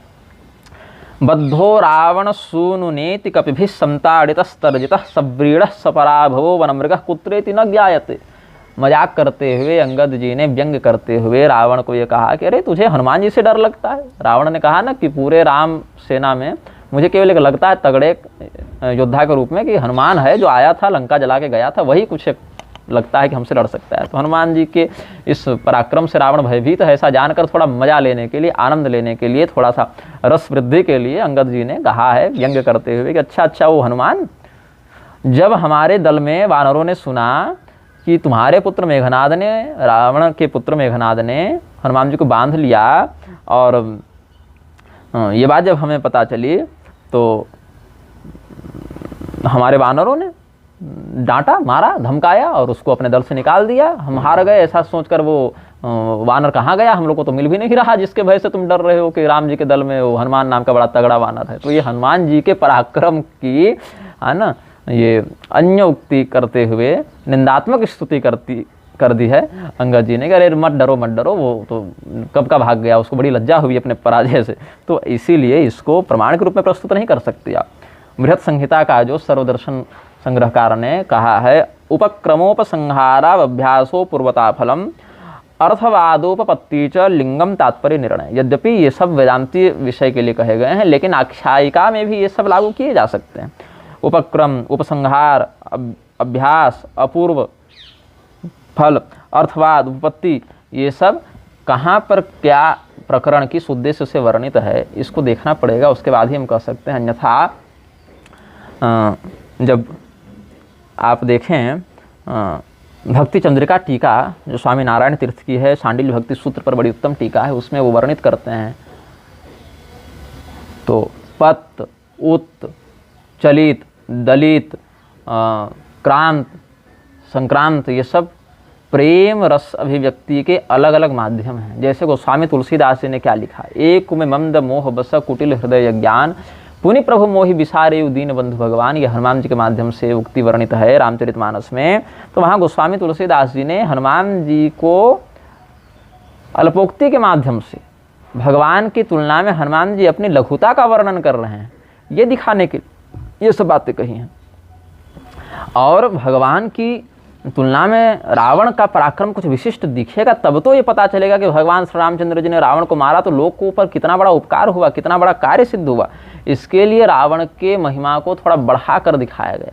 बद्धो रावण सूनुनेति कपिभिः संताड़ितस्तर्जितः सव्रीडः सपराभवो वनमृगः कुत्रेति न ज्ञायते। मजाक करते हुए अंगद जी ने व्यंग करते हुए रावण को ये कहा कि अरे तुझे हनुमान जी से डर लगता है? रावण ने कहा ना कि पूरे राम सेना में मुझे केवल एक लगता है तगड़े योद्धा के रूप में कि हनुमान है, जो आया था लंका जला के गया था, वही कुछ लगता है कि हमसे लड़ सकता है। तो हनुमान जी के इस पराक्रम से रावण भयभीत है, ऐसा जानकर थोड़ा मजा लेने के लिए, आनंद लेने के लिए, थोड़ा सा रस वृद्धि के लिए अंगद जी ने कहा है व्यंग करते हुए कि अच्छा वो हनुमान, जब हमारे दल में वानरों ने सुना कि तुम्हारे पुत्र मेघनाद ने, रावण के पुत्र मेघनाद ने हनुमान जी को बांध लिया, और ये बात जब हमें पता चली तो हमारे वानरों ने डांटा, मारा, धमकाया और उसको अपने दल से निकाल दिया। हम हार गए ऐसा सोचकर वो वानर कहाँ गया, हम लोग को तो मिल भी नहीं रहा, जिसके भय से तुम डर रहे हो कि राम जी के दल में वो हनुमान नाम का बड़ा तगड़ा वानर है। तो ये हनुमान जी के पराक्रम की, है ना, ये अन्य उक्ति करते हुए निंदात्मक स्तुति कर दी है अंगद जी ने कि अरे मत डरो मत डरो, वो तो कब का भाग गया, उसको बड़ी लज्जा हुई अपने पराजय से। तो इसीलिए इसको प्रमाण के रूप में प्रस्तुत नहीं कर सकते आप। बृहत संहिता का जो सर्वदर्शन संग्रहकार ने कहा है, उपक्रमोपसंहाराभ्यासो पूर्वता फलम अर्थवादोपपत्ति च लिंगम तात्पर्य निर्णय। यद्यपि ये सब वेदांती विषय के लिए कहे गए हैं, लेकिन आख्यायिका में भी ये सब लागू किए जा सकते हैं। उपक्रम, उपसंहार, अभ्यास, अपूर्व, फल, अर्थवाद, उपपत्ति, ये सब कहाँ पर क्या प्रकरण किस उद्देश्य से वर्णित है, इसको देखना पड़ेगा, उसके बाद ही हम कह सकते हैं। अन्यथा जब आप देखें भक्ति चंद्रिका टीका जो स्वामी नारायण तीर्थ की है, सांडिल्य भक्ति सूत्र पर बड़ी उत्तम टीका है, उसमें वो वर्णित करते हैं तो पत, उत, चलित, दलित, क्रांत, संक्रांत, ये सब प्रेम रस अभिव्यक्ति के अलग अलग माध्यम हैं। जैसे गोस्वामी तुलसीदास जी ने क्या लिखा, एक में मंद मोह बस कुटिल हृदय ज्ञान, पुनि प्रभु मोहि विसारे दीन बंधु भगवान। ये हनुमान जी के माध्यम से उक्ति वर्णित है रामचरितमानस में। तो वहाँ गोस्वामी तुलसीदास जी ने हनुमान जी को अल्पोक्ति के माध्यम से भगवान की तुलना में हनुमान जी अपनी लघुता का वर्णन कर रहे हैं, ये दिखाने के लिए ये सब बातें कही हैं। और भगवान की तुलना में रावण का पराक्रम कुछ विशिष्ट दिखेगा, तब तो ये पता चलेगा कि भगवान श्री रामचंद्र जी ने रावण को मारा तो लोग को ऊपर कितना बड़ा उपकार हुआ, कितना बड़ा कार्य सिद्ध हुआ। इसके लिए रावण के महिमा को थोड़ा बढ़ा कर दिखाया गया।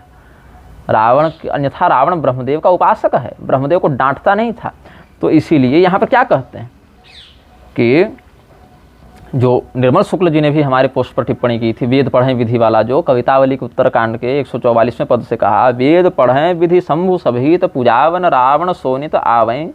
रावण, अन्यथा रावण ब्रह्मदेव का उपासक है, ब्रह्मदेव को डांटता नहीं था। तो इसीलिए यहाँ पर क्या कहते हैं कि जो निर्मल शुक्ल जी ने भी हमारे पोस्ट पर टिप्पणी की थी, वेद पढ़ें विधि वाला, जो कवितावली के उत्तरकांड के 144वें पद से कहा, वेद पढ़ें विधि शंभु सभीत पूजावन रावण सोनित आवें,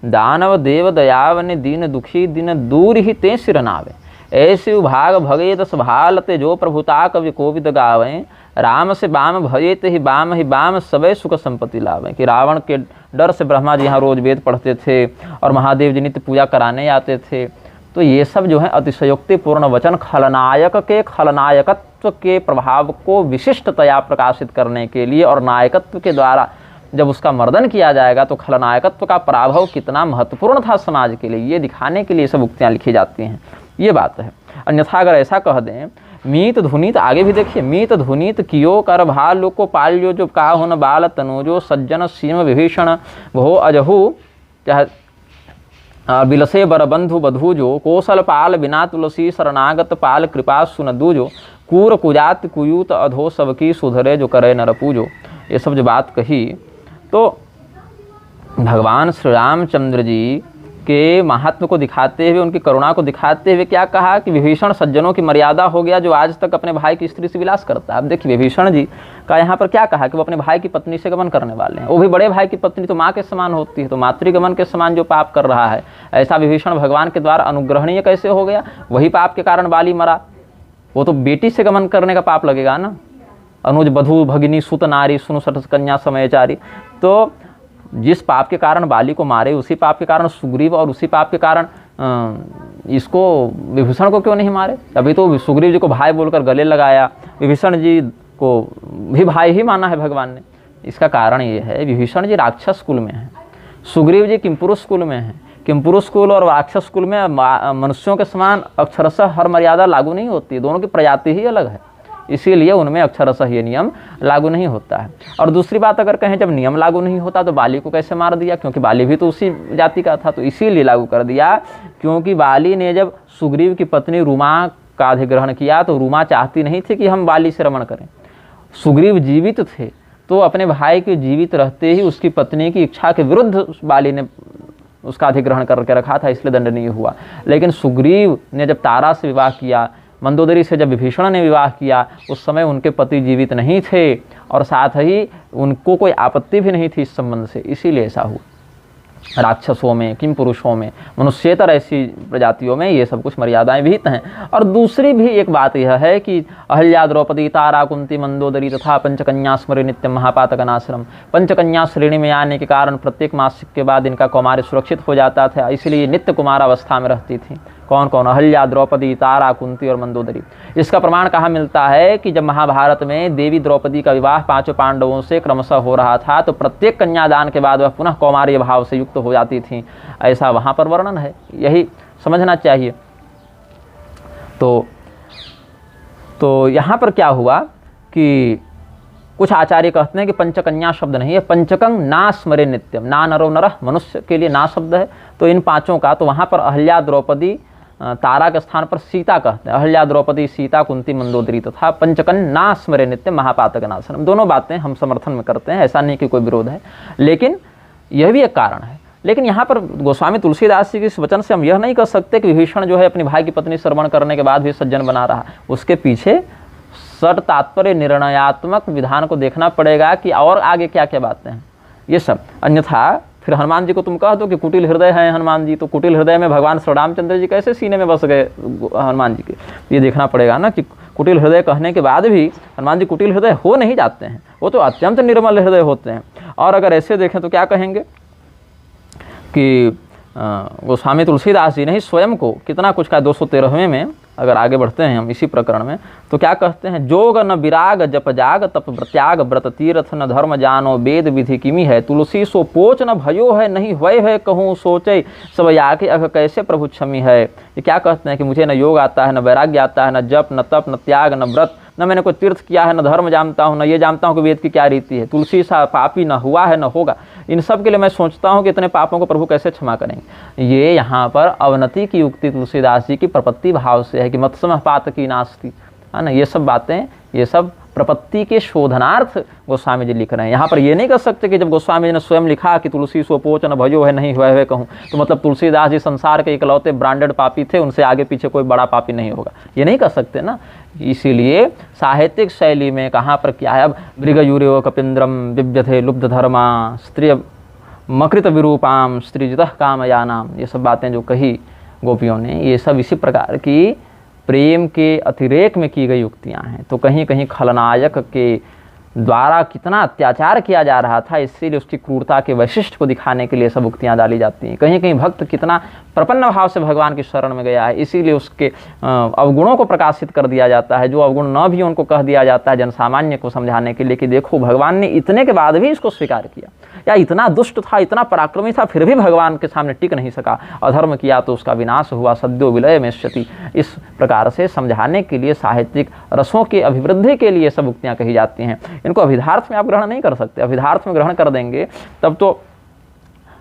दानव देव दयावन दीन दुखी दिन दूर ही ते सिर नावे, ऐसे विभाग भगे दस भालते जो प्रभुता कवि कोविद गावें, राम से बाम भजेत ही बाम सबे सुख संपत्ति लावें। कि रावण के डर से ब्रह्मा जी यहाँ रोज वेद पढ़ते थे और महादेव जी नित्य पूजा कराने आते थे। तो ये सब जो है अतिशयोक्तिपूर्ण वचन खलनायक के खलनायकत्व के प्रभाव को विशिष्टतया प्रकाशित करने के लिए, और नायकत्व के द्वारा जब उसका मर्दन किया जाएगा तो खलनायकत्व का प्रभाव कितना महत्वपूर्ण था समाज के लिए, ये दिखाने के लिए सब उक्तियाँ लिखी जाती हैं। ये बात है। अन्यथा अगर ऐसा कह दें, मीत धुनीत, आगे भी देखिए, मीत धुनीत कियो कर भालु को पाल्यो जो काहु न बाल तनोजो, सज्जन सीम विभीषण भो अजहु चाहे बिलसे बरबंधु बधूजो, कौशल पाल बिना तुलसी शरणागत पाल कृपा सुन दूजो, कूर कुजात कुयूत अधो सबकी सुधरे जो करे नर पूजो। ये सब जो बात कही तो भगवान श्री रामचंद्र जी के महात्म को दिखाते हुए, उनकी करुणा को दिखाते हुए क्या कहा कि विभीषण सज्जनों की मर्यादा हो गया जो आज तक अपने भाई की स्त्री से विलास करता है। अब देखिए विभीषण जी का यहाँ पर क्या कहा कि वो अपने भाई की पत्नी से गमन करने वाले हैं। वो भी बड़े भाई की पत्नी तो माँ के समान होती है, तो मातृगमन के समान जो पाप कर रहा है, ऐसा विभीषण भगवान के द्वारा अनुग्रहणीय कैसे हो गया? वही पाप के कारण बाली मरा। वो तो बेटी से गमन करने का पाप लगेगा ना। अनुज बधू भगिनी सुत नारी सुनु सठ कन्या समयचारी। तो जिस पाप के कारण बाली को मारे, उसी पाप के कारण सुग्रीव, और उसी पाप के कारण इसको विभीषण को क्यों नहीं मारे? अभी तो सुग्रीव जी को भाई बोलकर गले लगाया, विभीषण जी को भी भाई ही माना है भगवान ने। इसका कारण ये है, विभीषण जी राक्षस कुल में है, सुग्रीव जी किमपुरुष कुल में है। किमपुरुष कुल और राक्षस कुल में मनुष्यों के समान अक्षरशः हर मर्यादा लागू नहीं होती, दोनों की प्रजाति ही अलग है, इसीलिए उनमें अक्षरशः ये नियम लागू नहीं होता है। और दूसरी बात अगर कहें, जब नियम लागू नहीं होता तो बाली को कैसे मार दिया? क्योंकि बाली भी तो उसी जाति का था, तो इसीलिए लागू कर दिया। क्योंकि बाली ने जब सुग्रीव की पत्नी रूमा का अधिग्रहण किया तो रूमा चाहती नहीं थी कि हम बाली से रमण करें। सुग्रीव जीवित थे तो अपने भाई के जीवित रहते ही उसकी पत्नी की इच्छा के विरुद्ध बाली ने उसका अधिग्रहण करके रखा था, इसलिए दंडनीय हुआ। लेकिन सुग्रीव ने जब तारा से विवाह किया, मंदोदरी से जब विभीषण ने विवाह किया, उस समय उनके पति जीवित नहीं थे और साथ ही उनको कोई आपत्ति भी नहीं थी इस संबंध से, इसीलिए ऐसा हुआ। राक्षसों में, किम पुरुषों में, मनुष्येतर ऐसी प्रजातियों में ये सब कुछ मर्यादाएं विहित हैं। और दूसरी भी एक बात यह है कि अहल्या द्रौपदी तारा कुंती मंदोदरी तथा पंचकन्या स्मृति नित्य महापातकनाश्रम, पंचकन्या श्रेणी में आने के कारण प्रत्येक मासिक के बाद इनका कौमार्य सुरक्षित हो जाता था, इसलिए नित्य कुमार अवस्था में रहती थी। कौन कौन? अहल्या, द्रौपदी, तारा, कुंती और मंदोदरी। इसका प्रमाण कहाँ मिलता है कि जब महाभारत में देवी द्रौपदी का विवाह पांचों पांडवों से क्रमशः हो रहा था तो प्रत्येक कन्यादान के बाद वह पुनः कौमार्य भाव से युक्त हो जाती थी, ऐसा वहाँ पर वर्णन है। यही समझना चाहिए। तो यहाँ पर क्या हुआ कि कुछ आचार्य कहते हैं कि पंचकन्या शब्द नहीं है, पंचकं ना स्मरे नित्यम, ना नरो नरः, मनुष्य के लिए ना शब्द है। तो इन पांचों का, तो वहाँ पर अहल्या, द्रौपदी, तारा के स्थान पर सीता कहते हैं। अहल्या, द्रौपदी, सीता, कुंती, मंदोदरी तथा पंचकन ना स्मरे नित्यम महापातक नाशनम। दोनों बातें हम समर्थन में करते हैं, ऐसा नहीं कि कोई विरोध है, लेकिन यह भी एक कारण है। लेकिन यहाँ पर गोस्वामी तुलसीदास जी के इस वचन से हम यह नहीं कह सकते कि विभीषण जो है अपनी भाई की पत्नी श्रवण करने के बाद भी सज्जन बना रहा। उसके पीछे सट तात्पर्य निर्णयात्मक विधान को देखना पड़ेगा कि और आगे क्या क्या बातें हैं ये सब। अन्यथा फिर हनुमान जी को तुम कह दो कि कुटिल हृदय हैं हनुमान जी, तो कुटिल हृदय में भगवान श्री रामचंद्र जी कैसे सीने में बस गए हनुमान जी के? ये देखना पड़ेगा ना कि कुटिल हृदय कहने के बाद भी हनुमान जी कुटिल हृदय हो नहीं जाते हैं, वो तो अत्यंत निर्मल हृदय होते हैं। और अगर ऐसे देखें तो क्या कहेंगे कि गोस्वामी तुलसीदास जी ने ही स्वयं को कितना कुछ का 213वें में, अगर आगे बढ़ते हैं हम इसी प्रकरण में, तो क्या कहते हैं? जोग न विराग जप जाग तप त्याग व्रत तीर्थ न धर्म जानो वेद विधि किमी है, तुलसी सो पोच न भयो है नहीं वय है कहूँ सोचे सब याके अघ कैसे प्रभु क्षमी है। ये क्या कहते हैं कि मुझे न योग आता है, न वैराग्य आता है, न जप, न तप, न त्याग, न व्रत, न मैंने कोई तीर्थ किया है, न धर्म जानता हूँ, न ये जानता हूँ कि वेद की क्या रीति है। तुलसी सा पापी न हुआ है न होगा। इन सब के लिए मैं सोचता हूँ कि इतने पापों को प्रभु कैसे क्षमा करेंगे। ये यहाँ पर अवनति की युक्ति तुलसीदास जी की प्रपत्ति भाव से है कि मत्समः पातकी नास्ति, है ना। ये सब बातें, ये सब प्रपत्ति के शोधनार्थ गोस्वामी जी लिख रहे हैं। यहाँ पर ये नहीं कर सकते कि जब गोस्वामी जी ने स्वयं लिखा कि तुलसी सो पोच न भयो है नहीं हुआ है कहूँ, तो मतलब तुलसीदास जी संसार के इकलौते ब्रांडेड पापी थे, उनसे आगे पीछे कोई बड़ा पापी नहीं होगा, ये नहीं कर सकते ना। इसीलिए साहित्यिक शैली में कहाँ पर क्या है, अब मृगयूर्यो कपिंद्रम विव्यथे लुब्ध धर्मा स्त्रिय मकृत विरूपाम स्त्रीजितः कामयानाम, ये सब बातें जो कही गोपियों ने, ये सब इसी प्रकार की प्रेम के अतिरेक में की गई युक्तियाँ हैं। तो कहीं कहीं खलनायक के द्वारा कितना अत्याचार किया जा रहा था, इसीलिए उसकी क्रूरता के वैशिष्ट को दिखाने के लिए सब उक्तियाँ डाली जाती हैं। कहीं कहीं भक्त कितना प्रपन्न भाव से भगवान की शरण में गया है, इसीलिए उसके अवगुणों को प्रकाशित कर दिया जाता है। जो अवगुण न भी उनको कह दिया जाता है जनसामान्य को समझाने के लिए कि देखो भगवान ने इतने के बाद भी इसको स्वीकार किया, या इतना दुष्ट था, इतना पराक्रमी था, फिर भी भगवान के सामने टिक नहीं सका, अधर्म किया तो उसका विनाश हुआ, सद्यो विलय में क्षति। इस प्रकार से समझाने के लिए साहित्यिक रसों के अभिवृद्धि के लिए सब उक्तियाँ कही जाती हैं। इनको अभिधार्थ में आप ग्रहण नहीं कर सकते। अभिधार्थ में ग्रहण कर देंगे तब तो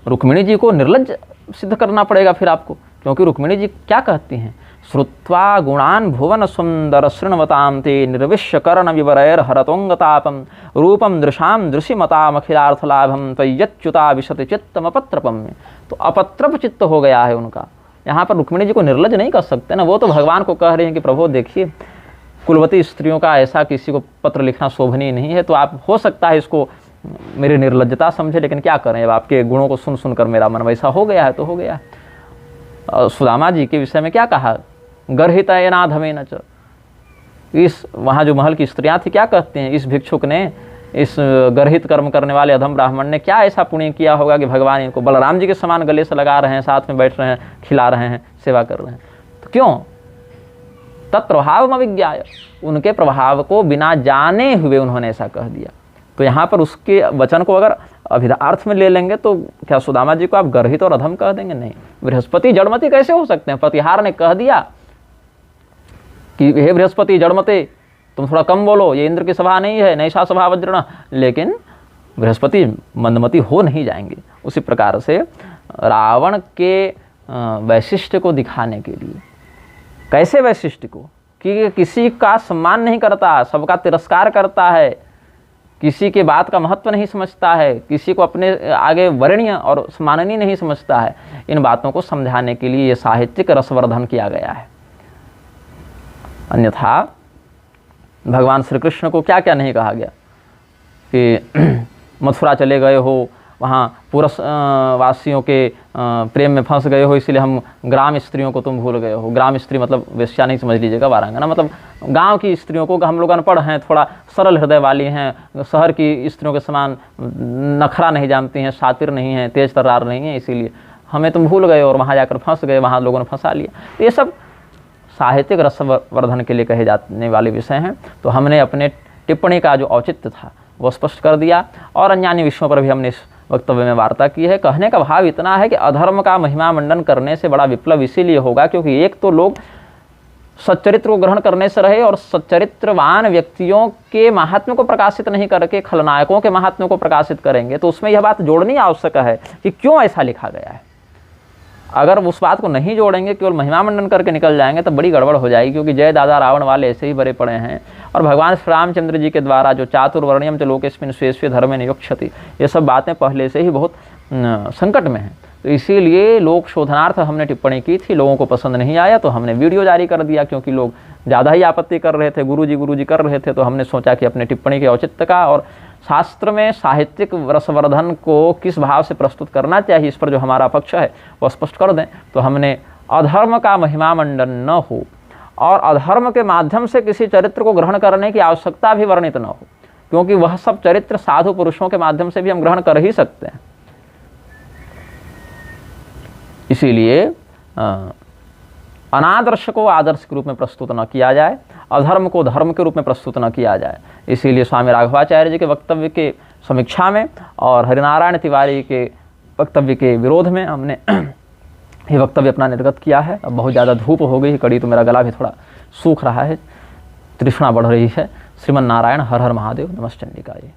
रुक्मिणी जी को निर्लज्ज सिद्ध करना पड़ेगा फिर आपको, क्योंकि रुक्मिणी जी क्या कहती हैं? श्रुत्वा गुणान भुवन सुंदर शृण्वतां ते निर्विश्य कर्ण विवरैर हरतोंगतापम रूपम दृशाम दृशिमताम अखिलार्थ लाभम त्वय्यच्युता विशति चित्तम अपत्रपम में। तो अपत्रप चित्त हो गया है उनका। यहाँ पर रुक्मिणी जी को निर्लज्ज नहीं कर सकते ना, वो तो भगवान को कह रहे हैं कि प्रभु देखिए कुलवती स्त्रियों का ऐसा किसी को पत्र लिखना शोभनीय नहीं है, तो आप हो सकता है इसको मेरी निर्लज्जता समझे, लेकिन क्या करें, अब आपके गुणों को सुन सुनकर मेरा मन वैसा हो गया है तो हो गया है। सुदामा जी के विषय में क्या कहा? गर्हितयनाधमेन च। इस वहाँ जो महल की स्त्रियाँ थी क्या कहते हैं? इस भिक्षुक ने, इस गर्हित कर्म करने वाले अधम ब्राह्मण ने क्या ऐसा पुण्य किया होगा कि भगवान इनको बलराम जी के समान गले से लगा रहे हैं, साथ में बैठ रहे हैं, खिला रहे हैं, सेवा कर रहे हैं। तो क्यों? तत्प्रभाव अविज्ञाय, उनके प्रभाव को बिना जाने हुए उन्होंने ऐसा कह दिया। तो यहाँ पर उसके वचन को अगर अभिधार्थ में ले लेंगे तो क्या सुदामा जी को आप गर्हित और अधम कह देंगे? नहीं। बृहस्पति जड़मती कैसे हो सकते हैं? प्रतिहार ने कह दिया कि हे बृहस्पति जड़मते, तुम थोड़ा कम बोलो, ये इंद्र की सभा नहीं है, नैषा सभा वज्रण, लेकिन बृहस्पति मंदमती हो नहीं जाएंगे। उसी प्रकार से रावण के वैशिष्ट्य को दिखाने के लिए, कैसे वैशिष्ट्य को, कि किसी का सम्मान नहीं करता, सबका तिरस्कार करता है, किसी के बात का महत्व नहीं समझता है, किसी को अपने आगे वरणीय और सम्माननीय नहीं समझता है। इन बातों को समझाने के लिए ये साहित्यिक रसवर्धन किया गया है। अन्यथा भगवान श्री कृष्ण को क्या क्या नहीं कहा गया कि मथुरा चले गए हो, वहाँ पुरस वासियों के प्रेम में फंस गए हो, इसलिए हम ग्राम स्त्रियों को तुम भूल गए हो। ग्राम स्त्री मतलब वेश्या नहीं समझ लीजिएगा, वारांगना मतलब गांव की स्त्रियों को। हम लोग अनपढ़ हैं, थोड़ा सरल हृदय वाली हैं, शहर की स्त्रियों के समान नखरा नहीं जानती हैं, शातिर नहीं हैं, तेज तर्रार नहीं है, इसीलिए हमें तुम भूल गए और वहाँ जाकर फंस गए, वहाँ लोगों ने फंसा लिया। तो ये सब साहित्यिक रसवर्धन के लिए कहे जाने वाले विषय हैं। तो हमने अपने टिप्पणी का जो औचित्य था वो स्पष्ट कर दिया और अन्यान्य विषयों पर भी हमने इस वक्तव्य में वार्ता की है। कहने का भाव इतना है कि अधर्म का महिमा मंडन करने से बड़ा विप्लव इसीलिए होगा क्योंकि एक तो लोग सच्चरित्र को ग्रहण करने से रहे और सच्चरित्रवान व्यक्तियों के महात्म्य को प्रकाशित नहीं करके खलनायकों के महात्म्य को प्रकाशित करेंगे। तो उसमें यह बात जोड़नी आवश्यक है कि क्यों ऐसा लिखा गया है। अगर उस बात को नहीं जोड़ेंगे, केवल महिमा मंडन करके निकल जाएंगे तो बड़ी गड़बड़ हो जाएगी, क्योंकि जय दादा रावण वाले ऐसे ही भरे पड़े हैं। और भगवान श्री रामचंद्र जी के द्वारा जो चातुर्वर्ण्यम च लोकेस्मिन् स्वे स्वे धर्मे नियोक्ष्यति, ये सब बातें पहले से ही बहुत संकट में हैं। तो इसीलिए लोक शोधनार्थ हमने टिप्पणी की थी, लोगों को पसंद नहीं आया तो हमने वीडियो जारी कर दिया, क्योंकि लोग ज़्यादा ही आपत्ति कर रहे थे, गुरुजी कर रहे थे। तो हमने सोचा कि अपने टिप्पणी के औचित्य का और शास्त्र में साहित्यिक रसवर्धन को किस भाव से प्रस्तुत करना चाहिए, इस पर जो हमारा पक्ष है वह स्पष्ट कर दें। तो हमने अधर्म का महिमा मंडन न हो और अधर्म के माध्यम से किसी चरित्र को ग्रहण करने की आवश्यकता भी वर्णित न हो, क्योंकि वह सब चरित्र साधु पुरुषों के माध्यम से भी हम ग्रहण कर ही सकते हैं। इसीलिए अनादर्श को आदर्श के रूप में प्रस्तुत न किया जाए, अधर्म को धर्म के रूप में प्रस्तुत न किया जाए। इसीलिए स्वामी राघवाचार्य जी के वक्तव्य के समीक्षा में और हरिनारायण तिवारी के वक्तव्य के विरोध में हमने ये वक्तव्य अपना निर्गत किया है। अब बहुत ज़्यादा धूप हो गई है कड़ी, तो मेरा गला भी थोड़ा सूख रहा है, तृष्णा बढ़ रही है। श्रीमन नारायण, हर हर महादेव, नमश्चंडिका जी।